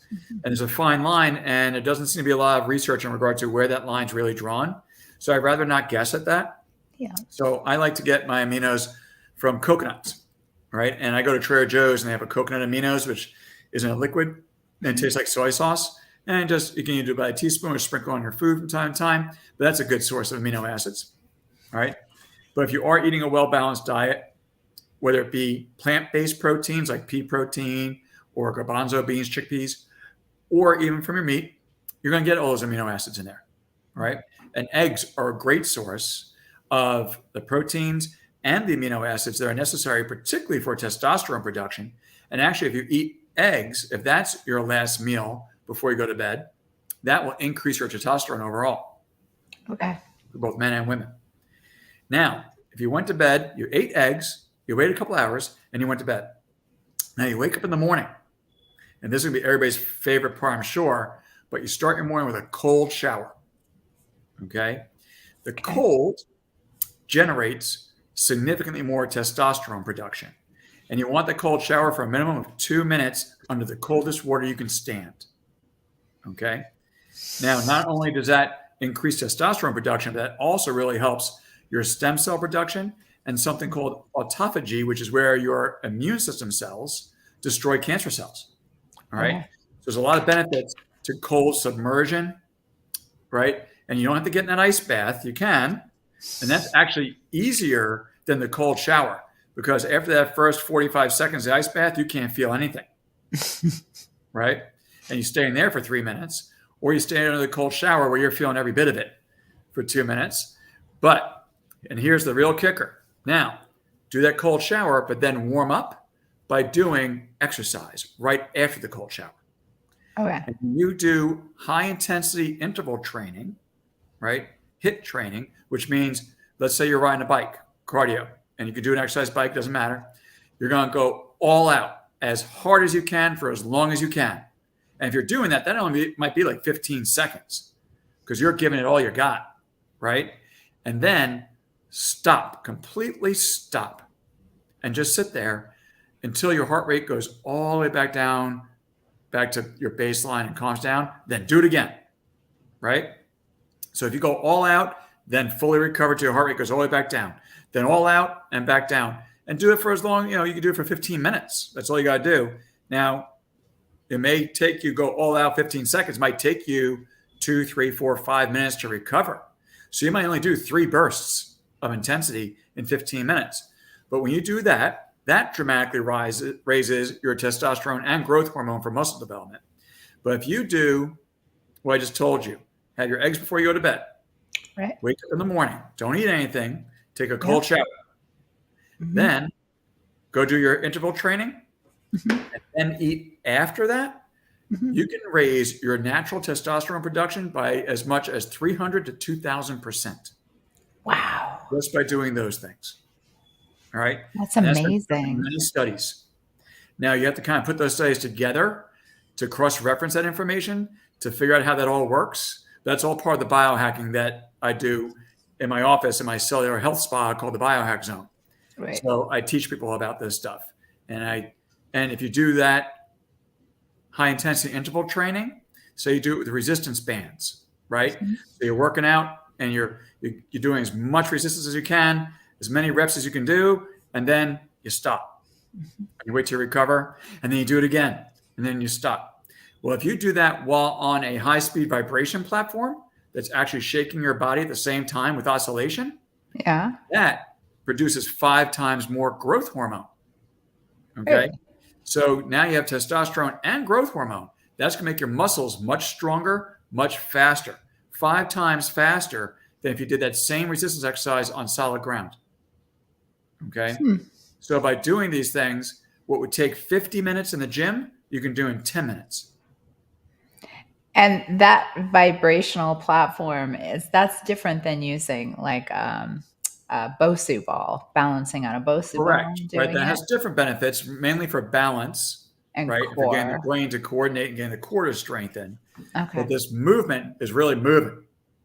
And there's a fine line, and it doesn't seem to be a lot of research in regard to where that line's really drawn. So I'd rather not guess at that. Yeah. So I like to get my aminos from coconuts, right? And I go to Trader Joe's and they have a coconut aminos, which is in a liquid and it tastes like soy sauce. And just, you can either do it by a teaspoon or sprinkle on your food from time to time. But that's a good source of amino acids, all right? But if you are eating a well-balanced diet, whether it be plant-based proteins like pea protein or garbanzo beans, chickpeas, or even from your meat, you're going to get all those amino acids in there, right? And eggs are a great source of the proteins and the amino acids that are necessary, particularly for testosterone production. And actually, if you eat eggs, if that's your last meal before you go to bed, that will increase your testosterone overall. Okay. for both men and women. Now, if you went to bed, you ate eggs, you waited a couple hours, and you went to bed. Now you wake up in the morning, and this is going to be everybody's favorite part, I'm sure, but you start your morning with a cold shower. Okay? The cold generates significantly more testosterone production. And you want the cold shower for a minimum of 2 minutes under the coldest water you can stand. Okay? Now, not only does that increase testosterone production, but that also really helps your stem cell production and something called autophagy, which is where your immune system cells destroy cancer cells. All right. Okay. So there's a lot of benefits to cold submersion, right? And you don't have to get in an ice bath. You can. And that's actually easier than the cold shower because after that first 45 seconds of the ice bath, you can't feel anything. Right? And you stay in there for 3 minutes, or you stay under the cold shower where you're feeling every bit of it for 2 minutes. But, and here's the real kicker. Now, do that cold shower, but then warm up by doing exercise right after the cold shower. Okay. And you do high intensity interval training, right? HIIT training, which means, let's say you're riding a bike, cardio, and you can do an exercise bike, doesn't matter. You're going to go all out as hard as you can for as long as you can. And if you're doing that, that only might be like 15 seconds because you're giving it all you got, right? And then stop, completely stop, and just sit there until your heart rate goes all the way back down, back to your baseline and calms down. Then do it again, right? So if you go all out, then fully recover till your heart rate goes all the way back down, then all out and back down, and do it for as long, you can do it for 15 minutes. That's all you got to do. Now, it may take you go all out 15 seconds, might take you 2, 3, 4, 5 minutes to recover. So you might only do 3 bursts of intensity in 15 minutes. But when you do that, that dramatically raises your testosterone and growth hormone for muscle development. But if you do what I just told you, have your eggs before you go to bed, Right. wake up in the morning, don't eat anything, take a cold shower, then go do your interval training, and then eat after that, you can raise your natural testosterone production by as much as 300 to 2,000%. Wow. Just by doing those things. All right. That's And been done amazing. in many studies. Now you have to kind of put those studies together to cross-reference that information to figure out how that all works. That's all part of the biohacking that I do in my office in my cellular health spa called the Biohack Zone. Right. So I teach people about this stuff. And if you do that high intensity interval training, so you do it with resistance bands, right? So you're working out and you're doing as much resistance as you can, as many reps as you can do, and then you stop. You wait to recover, and then you do it again, and then you stop. Well, if you do that while on a high-speed vibration platform that's actually shaking your body at the same time with oscillation, that produces 5 times more growth hormone. Okay? Really? So now you have testosterone and growth hormone. That's going to make your muscles much stronger, much faster, 5 times faster than if you did that same resistance exercise on solid ground. Okay? So by doing these things, what would take 50 minutes in the gym, you can do in 10 minutes. And that vibrational platform that's different than using like a Bosu ball, balancing on a Bosu ball. Correct. Right. That has different benefits, mainly for balance, and right? core. If you're getting the brain to coordinate and getting the core to strengthen. Okay. But this movement is really moving,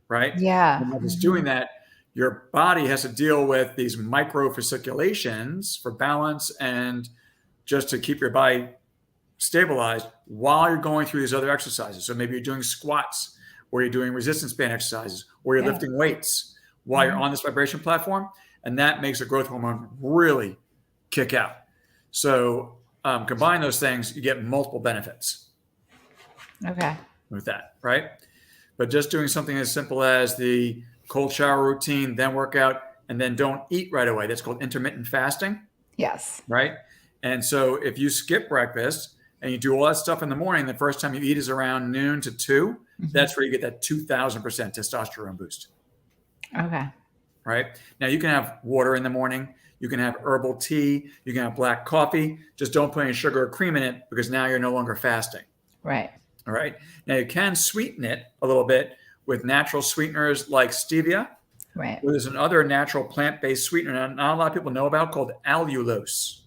right? Yeah. And when it's doing that, your body has to deal with these micro fasciculations for balance and just to keep your body stabilized while you're going through these other exercises. So maybe you're doing squats, or you're doing resistance band exercises, or you're lifting weights while you're on this vibration platform. And that makes the growth hormone really kick out. So combine those things, you get multiple benefits. Okay. With that, right? But just doing something as simple as the cold shower routine, then workout, and then don't eat right away. That's called intermittent fasting. Yes. Right? And so if you skip breakfast and you do all that stuff in the morning, the first time you eat is around noon to 2, that's where you get that 2,000% testosterone boost. Okay. Right? Now you can have water in the morning. You can have herbal tea. You can have black coffee. Just don't put any sugar or cream in it because now you're no longer fasting. Right. All right. Now you can sweeten it a little bit with natural sweeteners like stevia Right. Well, there's another natural plant-based sweetener that not a lot of people know about called allulose.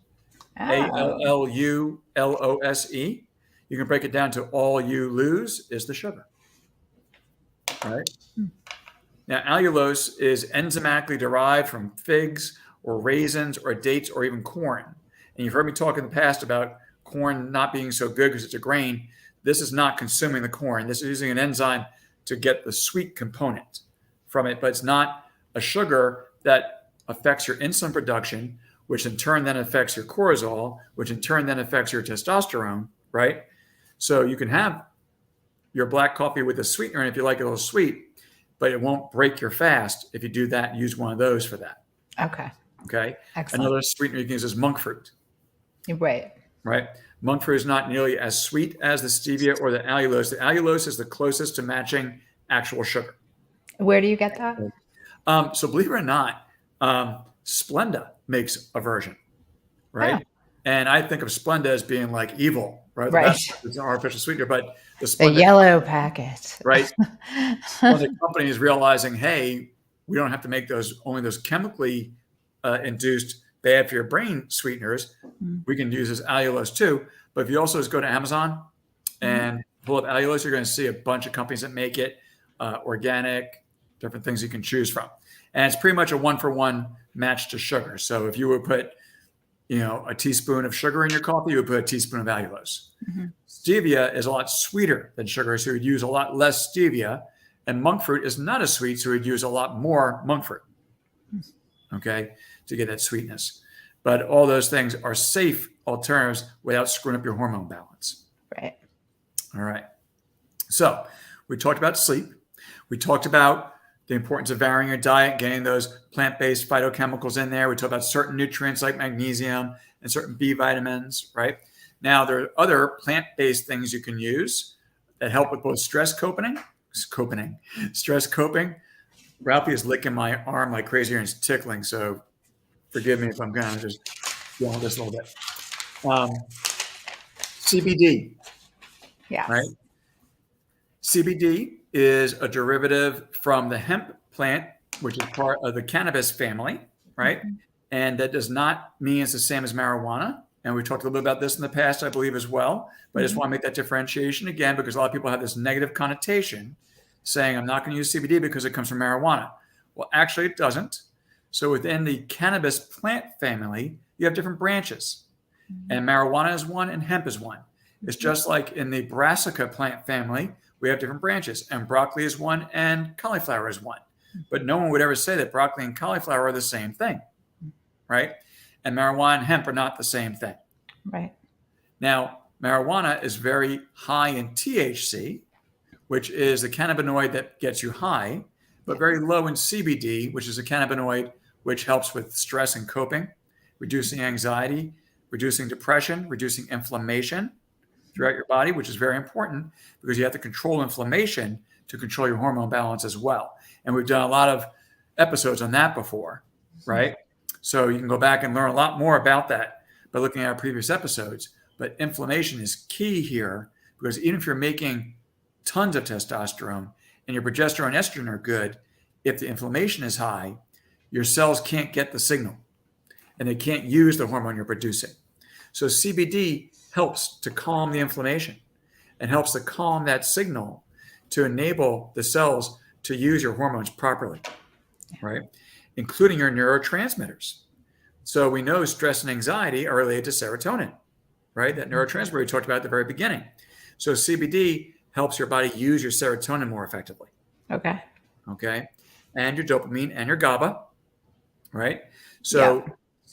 Oh. Allulose. You can break it down to all you lose is the sugar, right? Now, allulose is enzymatically derived from figs or raisins or dates or even corn. And you've heard me talk in the past about corn not being so good because it's a grain. This is not consuming the corn. This is using an enzyme to get the sweet component from it, but it's not a sugar that affects your insulin production, which in turn then affects your cortisol, which in turn then affects your testosterone, right? So you can have your black coffee with a sweetener, and if you like it a little sweet, but it won't break your fast if you do that and use one of those for that. Okay. Okay. Excellent. Another sweetener you can use is monk fruit. Right. Right. Monk fruit is not nearly as sweet as the stevia or the allulose. The allulose is the closest to matching actual sugar. Where do you get that? So believe it or not, Splenda makes a version, right? Oh. And I think of Splenda as being like evil, right? Right. It's an artificial sweetener, but the The Splenda, yellow packet. right? Splenda company is realizing, hey, we don't have to make only those chemically induced bad for your brain sweeteners. We can use this allulose too. But if you also just go to Amazon and pull up allulose, you're going to see a bunch of companies that make it organic, different things you can choose from. And it's pretty much a 1-for-1 match to sugar. So if you would put, a teaspoon of sugar in your coffee, you would put a teaspoon of allulose. Stevia is a lot sweeter than sugar, so you'd use a lot less stevia. And monk fruit is not as sweet, so we'd use a lot more monk fruit, okay, to get that sweetness. But all those things are safe alternatives without screwing up your hormone balance. Right. All right. So we talked about sleep. We talked about the importance of varying your diet, getting those plant-based phytochemicals in there. We talked about certain nutrients like magnesium and certain B vitamins, right? Now, there are other plant-based things you can use that help with both stress coping. Ralphie is licking my arm like crazy and it's tickling, so forgive me if I'm going to just deal with this a little bit. CBD. Yes. Right? CBD is a derivative from the hemp plant, which is part of the cannabis family, right? And that does not mean it's the same as marijuana. And we talked a little bit about this in the past, I believe, as well. But I just want to make that differentiation again, because a lot of people have this negative connotation saying, I'm not going to use CBD because it comes from marijuana. Well, actually, it doesn't. So within the cannabis plant family, you have different branches. And marijuana is one and hemp is one. It's just like in the brassica plant family, we have different branches. And broccoli is one and cauliflower is one. But no one would ever say that broccoli and cauliflower are the same thing, right? And marijuana and hemp are not the same thing. Right. Now, marijuana is very high in THC, which is the cannabinoid that gets you high, but very low in CBD, which is a cannabinoid which helps with stress and coping, reducing anxiety, reducing depression, reducing inflammation throughout your body, which is very important because you have to control inflammation to control your hormone balance as well. And we've done a lot of episodes on that before, right? So you can go back and learn a lot more about that by looking at our previous episodes. But inflammation is key here because even if you're making tons of testosterone and your progesterone and estrogen are good, if the inflammation is high, your cells can't get the signal and they can't use the hormone you're producing. So CBD helps to calm the inflammation and helps to calm that signal to enable the cells to use your hormones properly, right? Including your neurotransmitters. So we know stress and anxiety are related to serotonin, right? That neurotransmitter we talked about at the very beginning. So CBD helps your body use your serotonin more effectively. Okay. Okay. And your dopamine and your GABA, right? So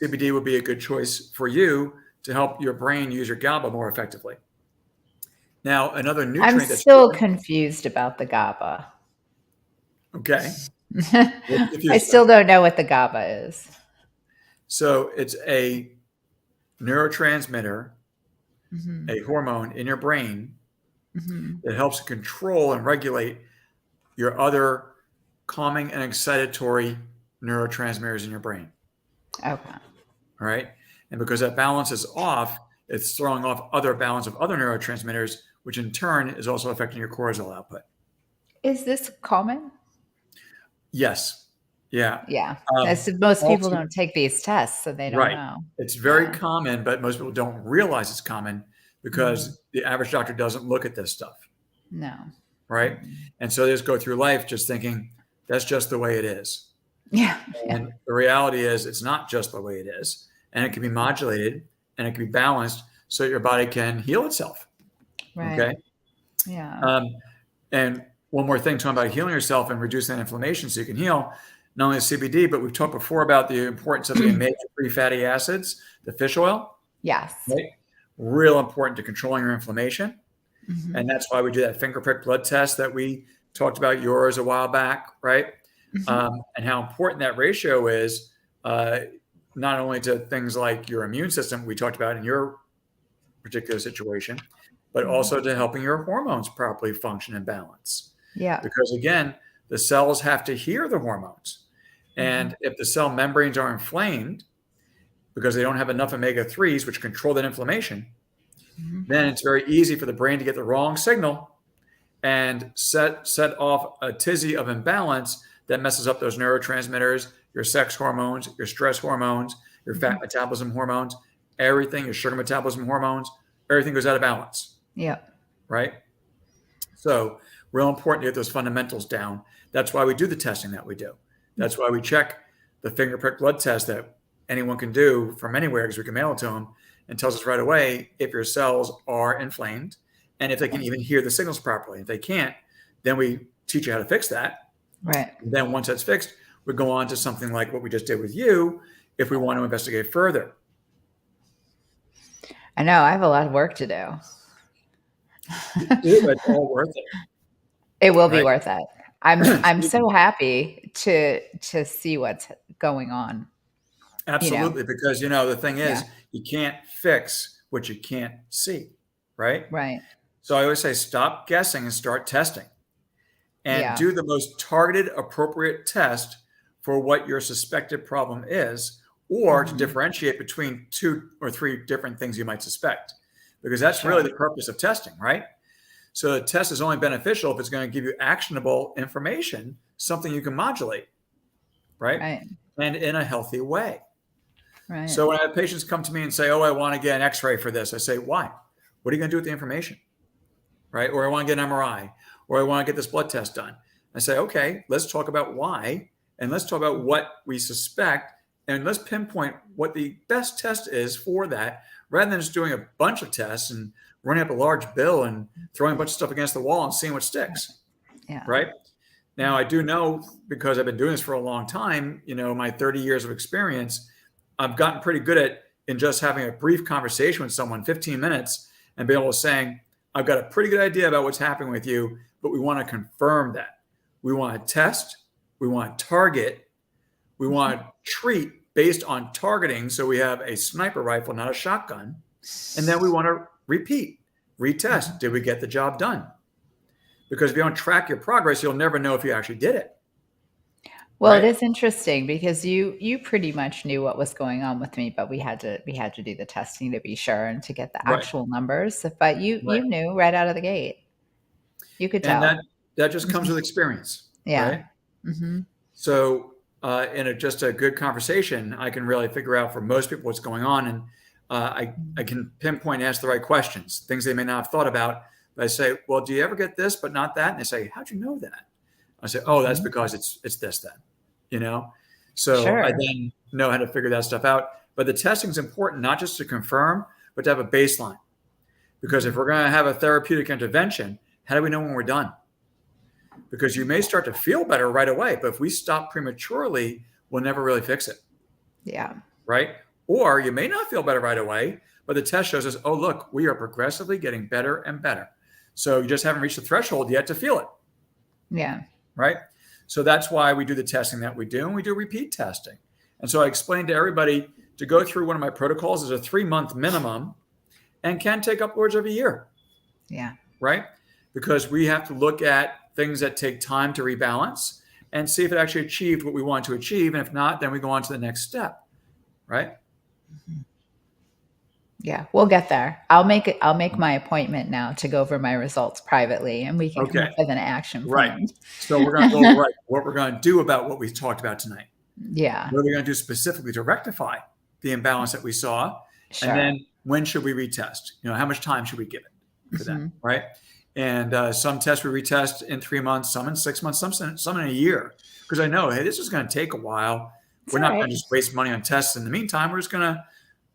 CBD would be a good choice for you to help your brain use your GABA more effectively. Now, another nutrient I'm still confused about the GABA. Okay. I still don't know what the GABA is. So it's a neurotransmitter, a hormone in your brain that helps control and regulate your other calming and excitatory neurotransmitters in your brain. Okay. All right. And because that balance is off, it's throwing off other balance of other neurotransmitters, which in turn is also affecting your cortisol output. Is this common? Yes. Yeah. Yeah. Um, Most people also, don't take these tests, so they don't right. know. It's very Yeah. common, but most people don't realize it's common Mhm. because the average doctor doesn't look at this stuff, No. right? Mm. And so they just go through life just thinking that's just the way it is. Yeah. Yeah. And the reality is it's not just the way it is. And it can be modulated and it can be balanced so your body can heal itself. Right. Okay. Yeah. Um, and one more thing, talking about healing yourself and reducing that inflammation so you can heal, not only CBD, but we've talked before about the importance of the omega-3 fatty acids, the fish oil, Yes. right? Real important to controlling your inflammation. Mhm. And that's why we do that finger prick blood test that we talked about yours a while back, right? Mhm. And how important that ratio is, uh, not only to things like your immune system we talked about in your particular situation, but Mhm. also to helping your hormones properly function and balance. Yeah. Because again, the cells have to hear the hormones. Mhm. And if the cell membranes are inflamed because they don't have enough omega 3s, which control that inflammation, Mhm. then it's very easy for the brain to get the wrong signal and set off a tizzy of imbalance that messes up those neurotransmitters, your sex hormones, your stress hormones, your Mhm. fat metabolism hormones, everything, your sugar metabolism hormones, everything goes out of balance, Yeah. right? So, real important to get those fundamentals down. That's why we do the testing that we do. That's why we check the finger prick blood test that anyone can do from anywhere because we can mail it to them and tells us right away if your cells are inflamed and if they can even hear the signals properly. If they can't, then we teach you how to fix that. Right. And then once that's fixed, we go on to something like what we just did with you if we want to investigate further. I know I have a lot of work to do. You do, but it's all worth it, It will be right? worth it. I'm Excuse me. so happy to see what's going on, you know? Absolutely, because the thing Yeah. is, you can't fix what you can't see, right? Right. So I always say, stop guessing and start testing, and Yeah. do the most targeted, appropriate test for what your suspected problem is, or to Mhm. differentiate between 2 or 3 different things you might suspect, because that's really Sure. the purpose of testing, right? So the test is only beneficial if it's going to give you actionable information, something you can modulate, right? Right. And in a healthy way. Right. So when I have patients come to me and say, "Oh, I want to get an X-ray for this," I say, "Why? What are you going to do with the information?" Right? Or I want to get an MRI, or I want to get this blood test done. I say, "Okay, let's talk about why, and let's talk about what we suspect, and let's pinpoint what the best test is for that, rather than just doing a bunch of tests and running up a large bill and throwing a bunch of stuff against the wall and seeing what sticks." Yeah. Right? Now, I do know because I've been doing this for a long time, my 30 years of experience, I've gotten pretty good at in just having a brief conversation with someone, 15 minutes, and be able to saying, I've got a pretty good idea about what's happening with you, but we want to confirm that. We want to test, we want to target, we Mhm. want to treat based on targeting. So we have a sniper rifle, not a shotgun. And then we want to repeat, retest. Mhm. Did we get the job done? Because if you don't track your progress, you'll never know if you actually did it. Well, it Right? is interesting because you pretty much knew what was going on with me, but we had to do the testing to be sure and to get the Right. actual numbers. But you Right. you knew right out of the gate. You could And tell. that just comes Mhm. with experience, Yeah. right? Mhm. So in just a good conversation, I can really figure out for most people what's going on, and I Mhm. can pinpoint and ask the right questions, things they may not have thought about. But I say, well, do you ever get this, but not that? And they say, how'd you know that? I say, oh, that's Mhm. because it's this then, you know. So I Sure. then know how to figure that stuff out. But the testing is important, not just to confirm, but to have a baseline. Because if Mhm. we're going to have a therapeutic intervention, how do we know when we're done? Because you may start to feel better right away, but if we stop prematurely, we'll never really fix it, Yeah. right? Or you may not feel better right away, but the test shows us, oh, look, we are progressively getting better and better. So you just haven't reached the threshold yet to feel it, Yeah. right? So that's why we do the testing that we do, and we do repeat testing. And so I explained to everybody to go through one of my protocols is a 3-month minimum and can take upwards of a year, Yeah. right? Because we have to look at things that take time to rebalance and see if it actually achieved what we want to achieve. And if not, then we go on to the next step, right? Mhm. Yeah, we'll get there. I'll make my appointment now to go over my results privately, and we can come Okay, up with an action right. plan. So we're going to go right. What we're going to do about what we talked about tonight. Yeah, What are we going to do specifically to rectify the imbalance that we saw? And sure. then when should we retest? How much time should we give it for that, Mhm. right? And some tests we retest in 3 months, some in 6 months, some in a year. Because I know, hey, this is going to take a while. It's We're all not going right. to just waste money on tests. In the meantime, we're just going to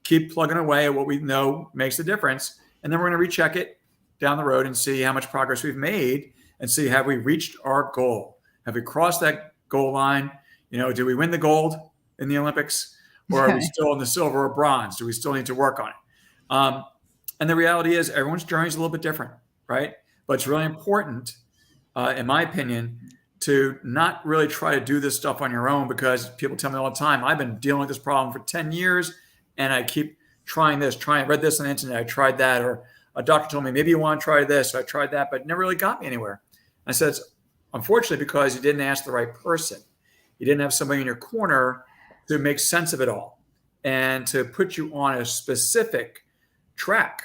keep plugging away at what we know makes the difference. And then we're going to recheck it down the road and see how much progress we've made and see, have we reached our goal? Have we crossed that goal line? Do we win the gold in the Olympics, or are we still in the silver or bronze? Do we still need to work on it? And the reality is everyone's journey is a little bit different, right? But it's really important, in my opinion, to not really try to do this stuff on your own, because people tell me all the time, I've been dealing with this problem for 10 years and I keep trying this, read this on the internet, I tried that, or a doctor told me, maybe you want to try this. So I tried that, but it never really got me anywhere. I said, it's unfortunately because you didn't ask the right person. You didn't have somebody in your corner to make sense of it all and to put you on a specific track,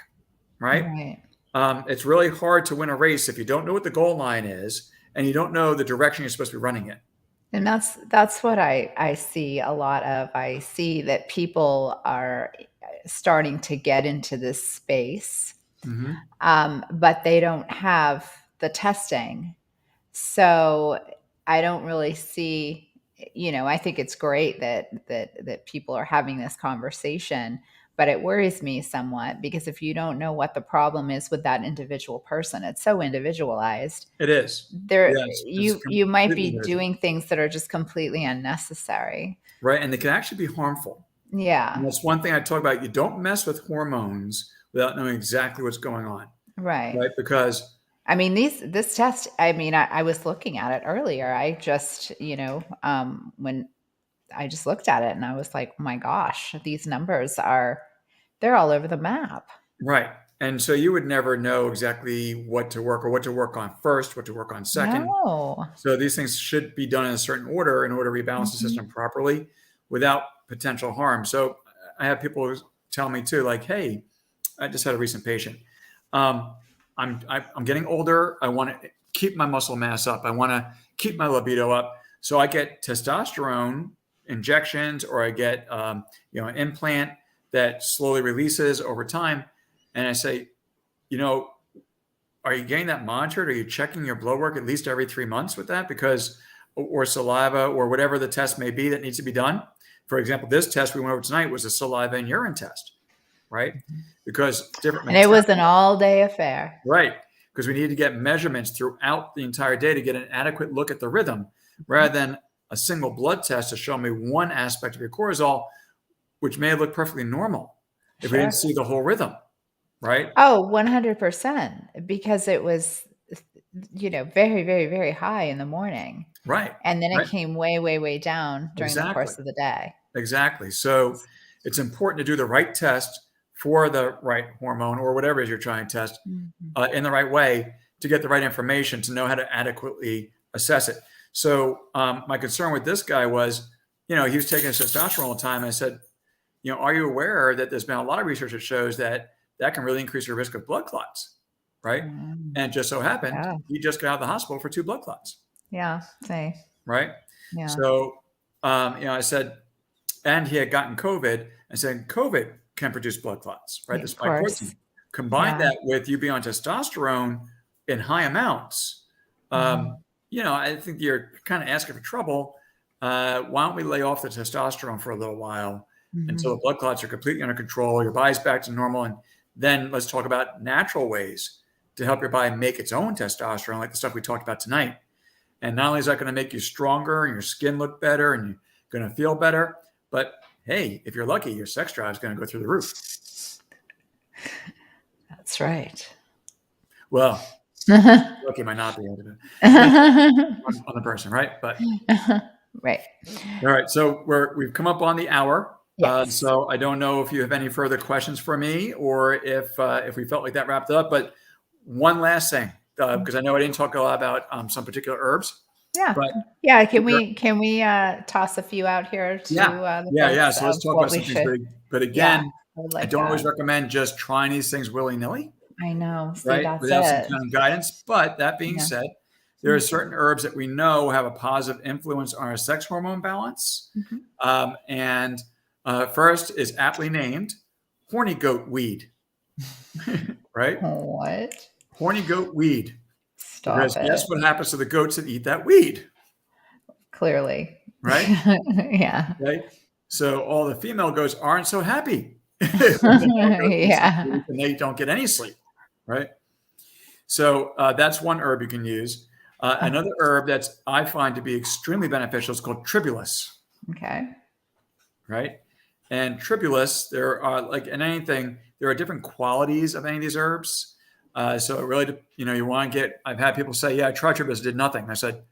right? Right. It's really hard to win a race if you don't know what the goal line is and you don't know the direction you're supposed to be running in. And that's what I see a lot of. I see that people are starting to get into this space, Mm-hmm. but they don't have the testing. So I don't really see, I think it's great that people are having this conversation, but it worries me somewhat because if you don't know what the problem is with that individual person, it's so individualized. It is. There Yes, it's you might completely be individual, doing things that are just completely unnecessary. right? And they can actually be harmful. And Yeah, that's one thing I talk about. You don't mess with hormones without knowing exactly what's going on, right. right? Because I mean, this test, I mean, I was looking at it earlier. I just, when I just looked at it and I was like, "Oh my gosh, these numbers they're all over the map." right. And so you would never know exactly what to work, or what to work on first, what to work on second. No. So these things should be done in a certain order in order to rebalance the Mhm. system properly without potential harm. So I have people tell me too, like, hey, I just had a recent patient. Um, I'm getting older. I want to keep my muscle mass up. I want to keep my libido up. So I get testosterone injections, or I get an implant that slowly releases over time. And I say, you know, are you getting that monitored? Are you checking your blood work at least every 3 months with that? Because, or saliva, or whatever the test may be that needs to be done. For example, this test we went over tonight was a saliva and urine test, right? Because different And it was an metabolites, all-day affair. right? Because we need to get measurements throughout the entire day to get an adequate look at the rhythm, rather than a single blood test to show me one aspect of your cortisol, which may look perfectly normal if we didn't Sure. see the whole rhythm, right? Oh, 100%, because it was, very, very, very high in the morning, Right, and then it right, came way, way, way down during the exactly. course of the day. Exactly. So it's important to do the right test for the right hormone, or whatever it is you're trying to test, Mhm. in the right way, to get the right information to know how to adequately assess it. So my concern with this guy was, he was taking his testosterone all the time. And I said, are you aware that there's been a lot of research that shows that that can really increase your risk of blood clots, right? Mm, And it just so happened yeah, he just got out of the hospital for 2 blood clots, yeah, see, right? yeah, So I said, and he had gotten COVID, and saying COVID can produce blood clots, right? yeah, The of spike course. protein. Combine Yeah, that with you being on testosterone in high amounts, um, mhm, I think you're kind of asking for trouble. Why don't we lay off the testosterone for a little while until the mhm. blood clots are completely under control, your body's back to normal, and then let's talk about natural ways to help your body make its own testosterone, like the stuff we talked about tonight. And not only is that going to make you stronger and your skin look better and you're going to feel better, but hey, if you're lucky, your sex drive is going to go through the roof. That's right. Well, lucky might not be. Depends on the person, right? But Right. all right, so we've come up on the hour. Yes. So I don't know if you have any further questions for me, or if we felt like that wrapped it up. But one last thing, because I know I didn't talk a lot about some particular herbs, Yeah. but Yeah, there, can we, toss a few out here to, yeah, the yeah, yeah. folks So let's of talk what about we some things. should. But Yeah. again, I I like don't always that. recommend just trying these things willy-nilly, I know. See, right? that's Without some it. kind of guidance. But that being Yeah. said, there are certain herbs that we know have a positive influence on our sex hormone balance. Mhm. And first is aptly named horny goat weed, right? What? Horny goat weed. Stop Because guess it. what happens to the goats that eat that weed, Clearly. right? Yeah. Right. So all the female goats aren't so happy when the male goat eats the Yeah. weed and they don't get any sleep, right? So that's one herb you can use. Uh-huh. Another herb that's I find to be extremely beneficial is called tribulus, Okay. right? And tribulus, there are like in anything, there are different qualities of any of these herbs. So it really, you want to get. I've had people say, "Yeah, I tried tribulus, did nothing." And I said,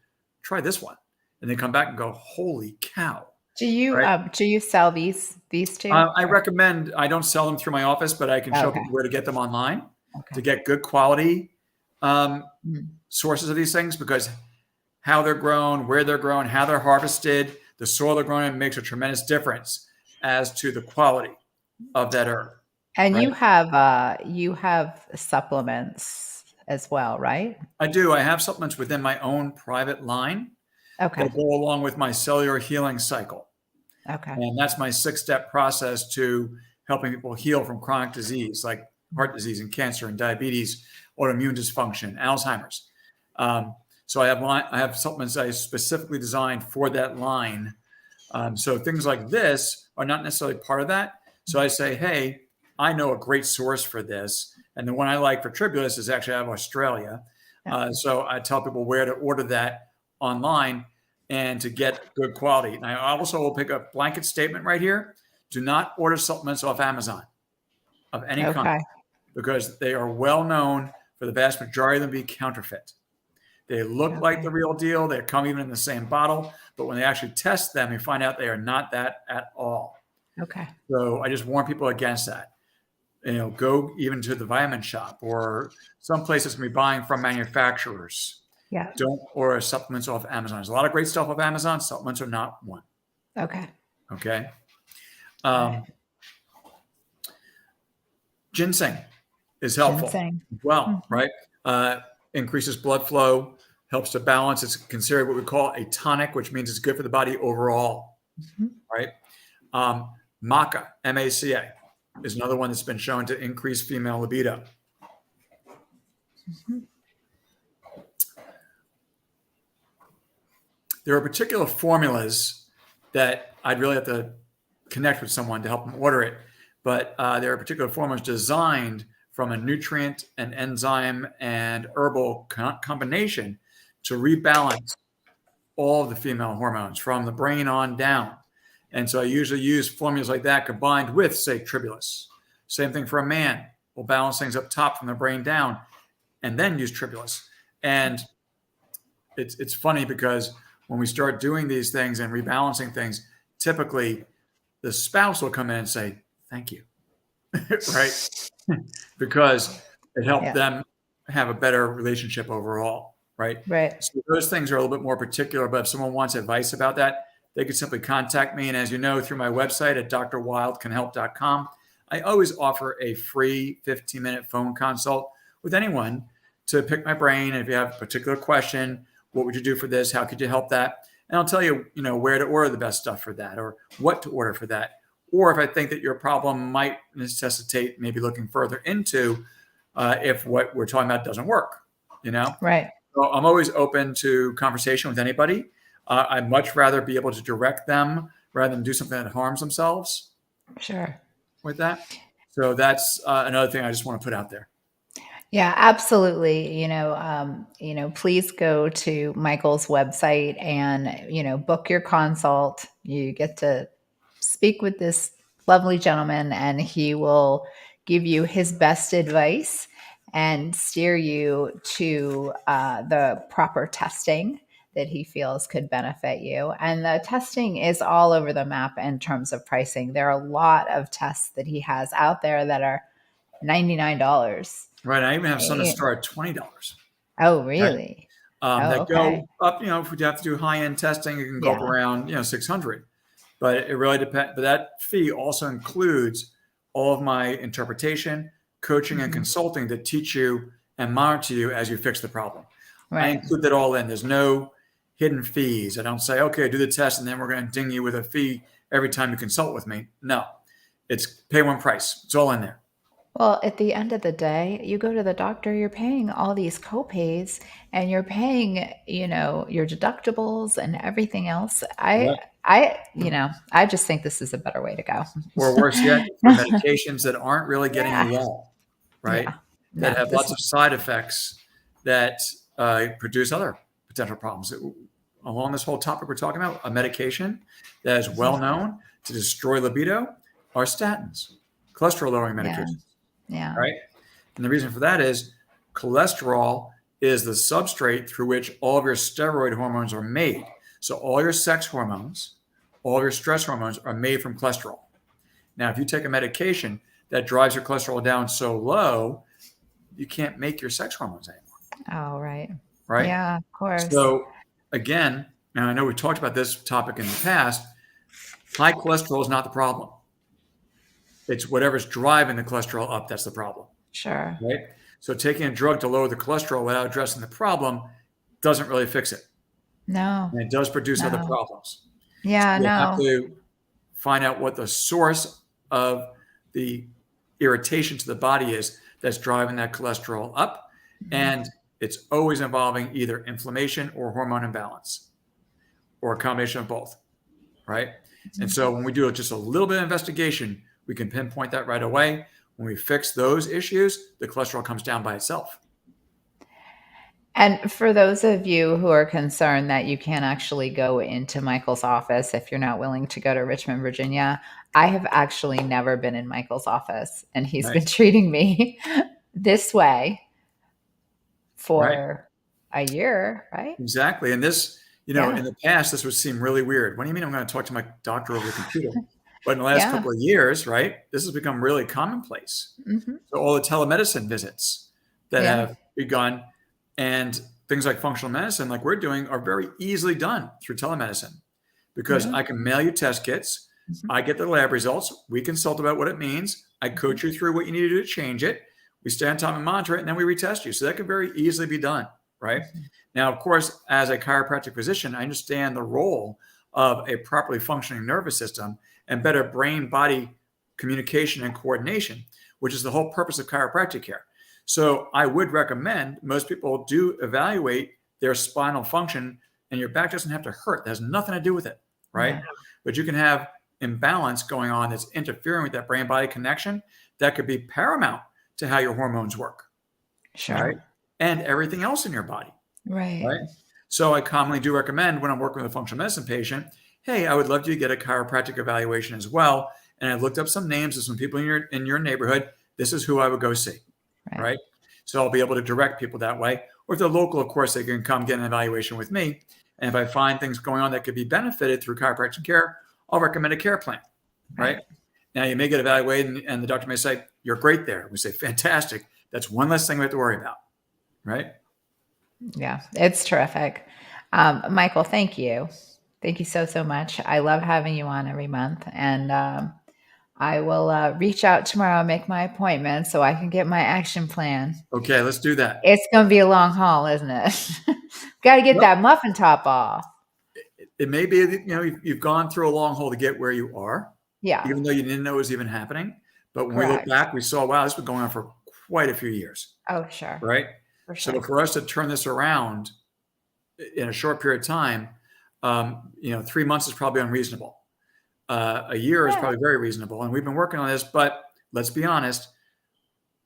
"Try this one," and they come back and go, "Holy cow!" Right? Do you sell these 2? I Or recommend. I don't sell them through my office, but I can show okay. people where to get them online to Okay. get good quality um, Mhm. sources of these things because how they're grown, where they're grown, how they're harvested, the soil they're grown in makes a tremendous difference as to the quality of that herb. And Right? you have supplements as well, right? I do. I have supplements within my own private line Okay. that go along with my cellular healing cycle. Okay. And that's my 6-step process to helping people heal from chronic disease like heart disease and cancer and diabetes, autoimmune dysfunction, Alzheimer's. So I have supplements I specifically designed for that line. So things like this are not necessarily part of that. So I say, hey, I know a great source for this. And the one I like for tribulus is actually out of Australia. Yeah. So I tell people where to order that online and to get good quality. And I also will pick a blanket statement right here. Do not order supplements off Amazon of any kind Okay. because they are well known for the vast majority of them being counterfeit. They look like the Okay. real deal. They come even in the same bottle, but when they actually test them, you find out they are not that at all. Okay. So I just warn people against that. Go even to the vitamin shop or some places can be buying from manufacturers. Yeah. Don't order supplements off Amazon. There's a lot of great stuff off Amazon. Supplements are not one. Okay. Okay. All right. Ginseng is helpful Ginseng. as well, Mhm. right? Increases blood flow, helps to balance. It's considered what we call a tonic, which means it's good for the body overall, Mhm. right? Maca, MACA, is another one that's been shown to increase female libido. Mhm. There are particular formulas that I'd really have to connect with someone to help them order it, but there are particular formulas designed from a nutrient, an enzyme, and herbal combination to rebalance all of the female hormones from the brain on down. And so I usually use formulas like that combined with, say, tribulus. Same thing for a man. We'll balance things up top from the brain down and then use tribulus. And it's funny because when we start doing these things and rebalancing things, typically the spouse will come in and say, thank you, right? Because it helped Yeah. them have a better relationship overall, right? Right. So those things are a little bit more particular, but if someone wants advice about that, they could simply contact me. And as you know, through my website at drwildcanhelp.com, I always offer a free 15-minute phone consult with anyone to pick my brain. And if you have a particular question, what would you do for this? How could you help that? And I'll tell you, where to order the best stuff for that or what to order for that. Or if I think that your problem might necessitate maybe looking further into if what we're talking about doesn't work, Right. So I'm always open to conversation with anybody. I'd much rather be able to direct them rather than do something that harms themselves Sure. with that. So that's another thing I just want to put out there. Yeah, absolutely. Please go to Michael's website and, book your consult. You get to speak with this lovely gentleman, and he will give you his best advice and steer you to the proper testing that he feels could benefit you. And the testing is all over the map in terms of pricing. There are a lot of tests that he has out there that are $99. Right. I even have some that Eh, start at $20. Oh, Right. really? Oh, That okay. go up, if we have to do high-end testing, it can go up Yeah. around, 600. But it really depends. But that fee also includes all of my interpretation, coaching, and consulting to teach you and monitor you as you fix the problem. I Right. include that all in. There's no hidden fees. I don't say, okay, do the test and then we're going to ding you with a fee every time you consult with me. No, it's pay one price. It's all in there. Well, at the end of the day, you go to the doctor, you're paying all these copays and you're paying, your deductibles and everything else. Right. I just think this is a better way to go. Or worse yet, for medications that aren't really getting Yeah. you well, right? Yeah. That No, have this lots is of side effects that produce other potential problems. Along this whole topic we're talking about, a medication that is well known to destroy libido are statins, cholesterol lowering yeah. medications, Yeah. right? And the reason for that is cholesterol is the substrate through which all of your steroid hormones are made. So all your sex hormones, all of your stress hormones are made from cholesterol. Now, if you take a medication that drives your cholesterol down so low, you can't make your sex hormones anymore. Oh, right. Right. Yeah, of course. So again, and I know we've talked about this topic in the past, high cholesterol is not the problem. It's whatever's driving the cholesterol up that's the problem. Sure. Right. So taking a drug to lower the cholesterol without addressing the problem doesn't really fix it. No. And it does produce other problems. Yeah, So you have no. to find out what the source of the irritation to the body is that's driving that cholesterol up. And it's always involving either inflammation or hormone imbalance or a combination of both, right? And so when we do just a little bit of investigation, we can pinpoint that right away. When we fix those issues, the cholesterol comes down by itself. And for those of you who are concerned that you can't actually go into Michael's office if you're not willing to go to Richmond, Virginia, I have actually never been in Michael's office, and he's been treating me this way for a year, right? Exactly. And this, in the past, this would seem really weird. What do you mean I'm going to talk to my doctor over the computer? But in the last couple of years, right, this has become really commonplace. So all the telemedicine visits that have begun and things like functional medicine, like we're doing, are very easily done through telemedicine because I can mail you test kits. I get the lab results. We consult about what it means. I coach you through what you need to do to change it. We stay on top and monitor it, and then we retest you. So that can very easily be done, right? Now, of course, as a chiropractic physician, I understand the role of a properly functioning nervous system and better brain-body communication and coordination, which is the whole purpose of chiropractic care. So I would recommend most people do evaluate their spinal function, and your back doesn't have to hurt. That has nothing to do with it, right? Yeah. But you can have imbalance going on that's interfering with that brain-body connection that could be paramount to how your hormones work, right? And everything else in your body, right? So I commonly do recommend when I'm working with a functional medicine patient, hey, I would love you to get a chiropractic evaluation as well. And I looked up some names of some people in your neighborhood. This is who I would go see, right? So I'll be able to direct people that way. Or if they're local, of course, they can come get an evaluation with me. And if I find things going on that could be benefited through chiropractic care, I'll recommend a care plan, right? Now, you may get evaluated and the doctor may say, you're great there. We say, fantastic. That's one less thing we have to worry about, right? Yeah, it's terrific. Michael, thank you. Thank you so, so much. I love having you on every month. And I will reach out tomorrow and make my appointment so I can get my action plan. Okay, let's do that. It's going to be a long haul, isn't it? Got to get that muffin top off. It may be, you've gone through a long haul to get where you are. Yeah. Even though you didn't know it was even happening. But when we look back, we saw, wow, this was going on for quite a few years. Oh, sure. Right? For sure. So for us to turn this around in a short period of time, 3 months is probably unreasonable. A year is probably very reasonable. And we've been working on this, but let's be honest,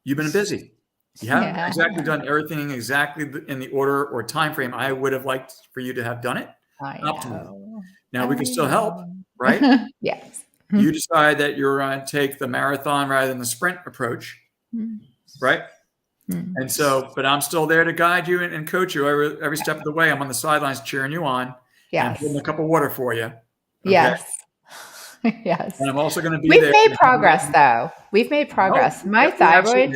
you've been busy. You haven't exactly done everything exactly in the order or time frame I would have liked for you to have done it optimally. Now we can still help, right? Yes. You decide that you're going to take the marathon rather than the sprint approach, right? And so, but I'm still there to guide you and coach you every step of the way. I'm on the sidelines cheering you on. And putting a cup of water for you. Okay? Yes. Yes. And I'm also going to be there. We've made progress, though. We've made progress. My thyroid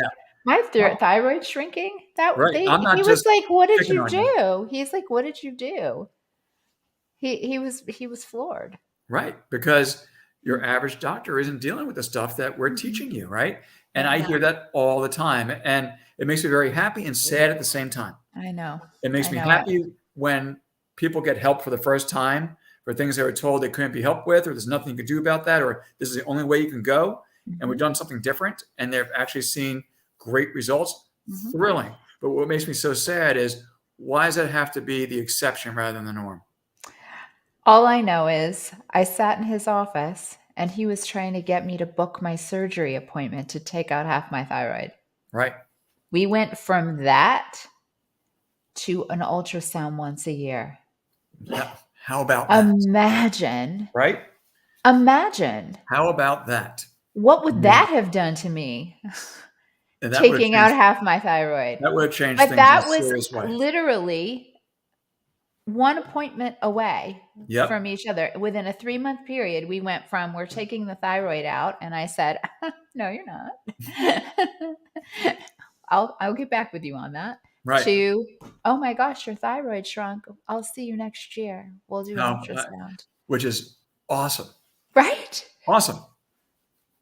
shrinking. He was like, "What did you do?" He's like, "What did you do?" He was floored. Right, because your average doctor isn't dealing with the stuff that we're Mhm. teaching you, right? And I I know. hear that all the time. And it makes me very happy and sad at the same time. I know. It makes I me know it. happy when people get help for the first time for things they were told they couldn't be helped with, or there's nothing you can do about that, or this is the only way you can go. And we've Mhm. done something different and they've actually seen great results. Mhm. Thrilling. But what makes me so sad is, why does that have to be the exception rather than the norm? All I know is I sat in his office and he was trying to get me to book my surgery appointment to take out half my thyroid. Right. We went from that to an ultrasound once a year. Yeah. How about that? Imagine, Right? imagine How about that? what I would mean, that have done to me? and Taking out half my thyroid. that would have changed But things in a that was serious way. literally one appointment away from Yep. each other. Within a 3-month period, we went from, "We're taking the thyroid out," and I said, "No, you're not. I'll get back with you on that," Right. to, "Oh my gosh, your thyroid shrunk. I'll see you next year. We'll do an How, ultrasound." which is awesome. Right? Awesome.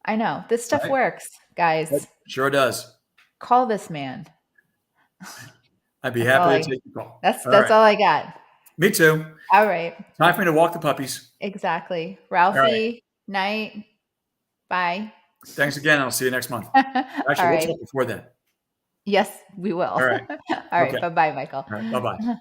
I know. This stuff Right. works, It guys. sure does. Call this man. I'd be That's all happy to I take your call. that's All that's right. all I got. Me too. All right. Time for me to walk the puppies. Exactly. All right. Ralphie, night. Bye. Thanks again. I'll see you next month. All Actually, we'll right. talk before then. Yes, we will. All right. All Okay. right. Bye-bye, Michael. All right. Bye-bye.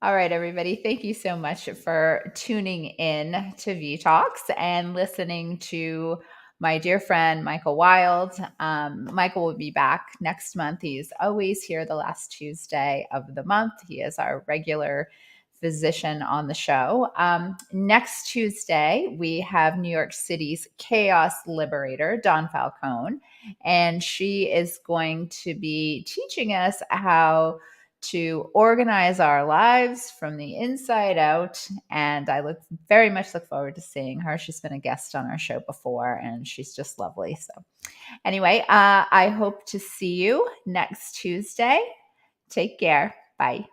All right, everybody. Thank you so much for tuning in to V Talks and listening to my dear friend, Michael Wild. Michael will be back next month. He's always here the last Tuesday of the month. He is our regular physician on the show. Next Tuesday, we have New York City's chaos liberator, Dawn Falcone, and she is going to be teaching us how to organize our lives from the inside out. And I very much look forward to seeing her. She's been a guest on our show before and she's just lovely. So anyway, I hope to see you next Tuesday. Take care. Bye.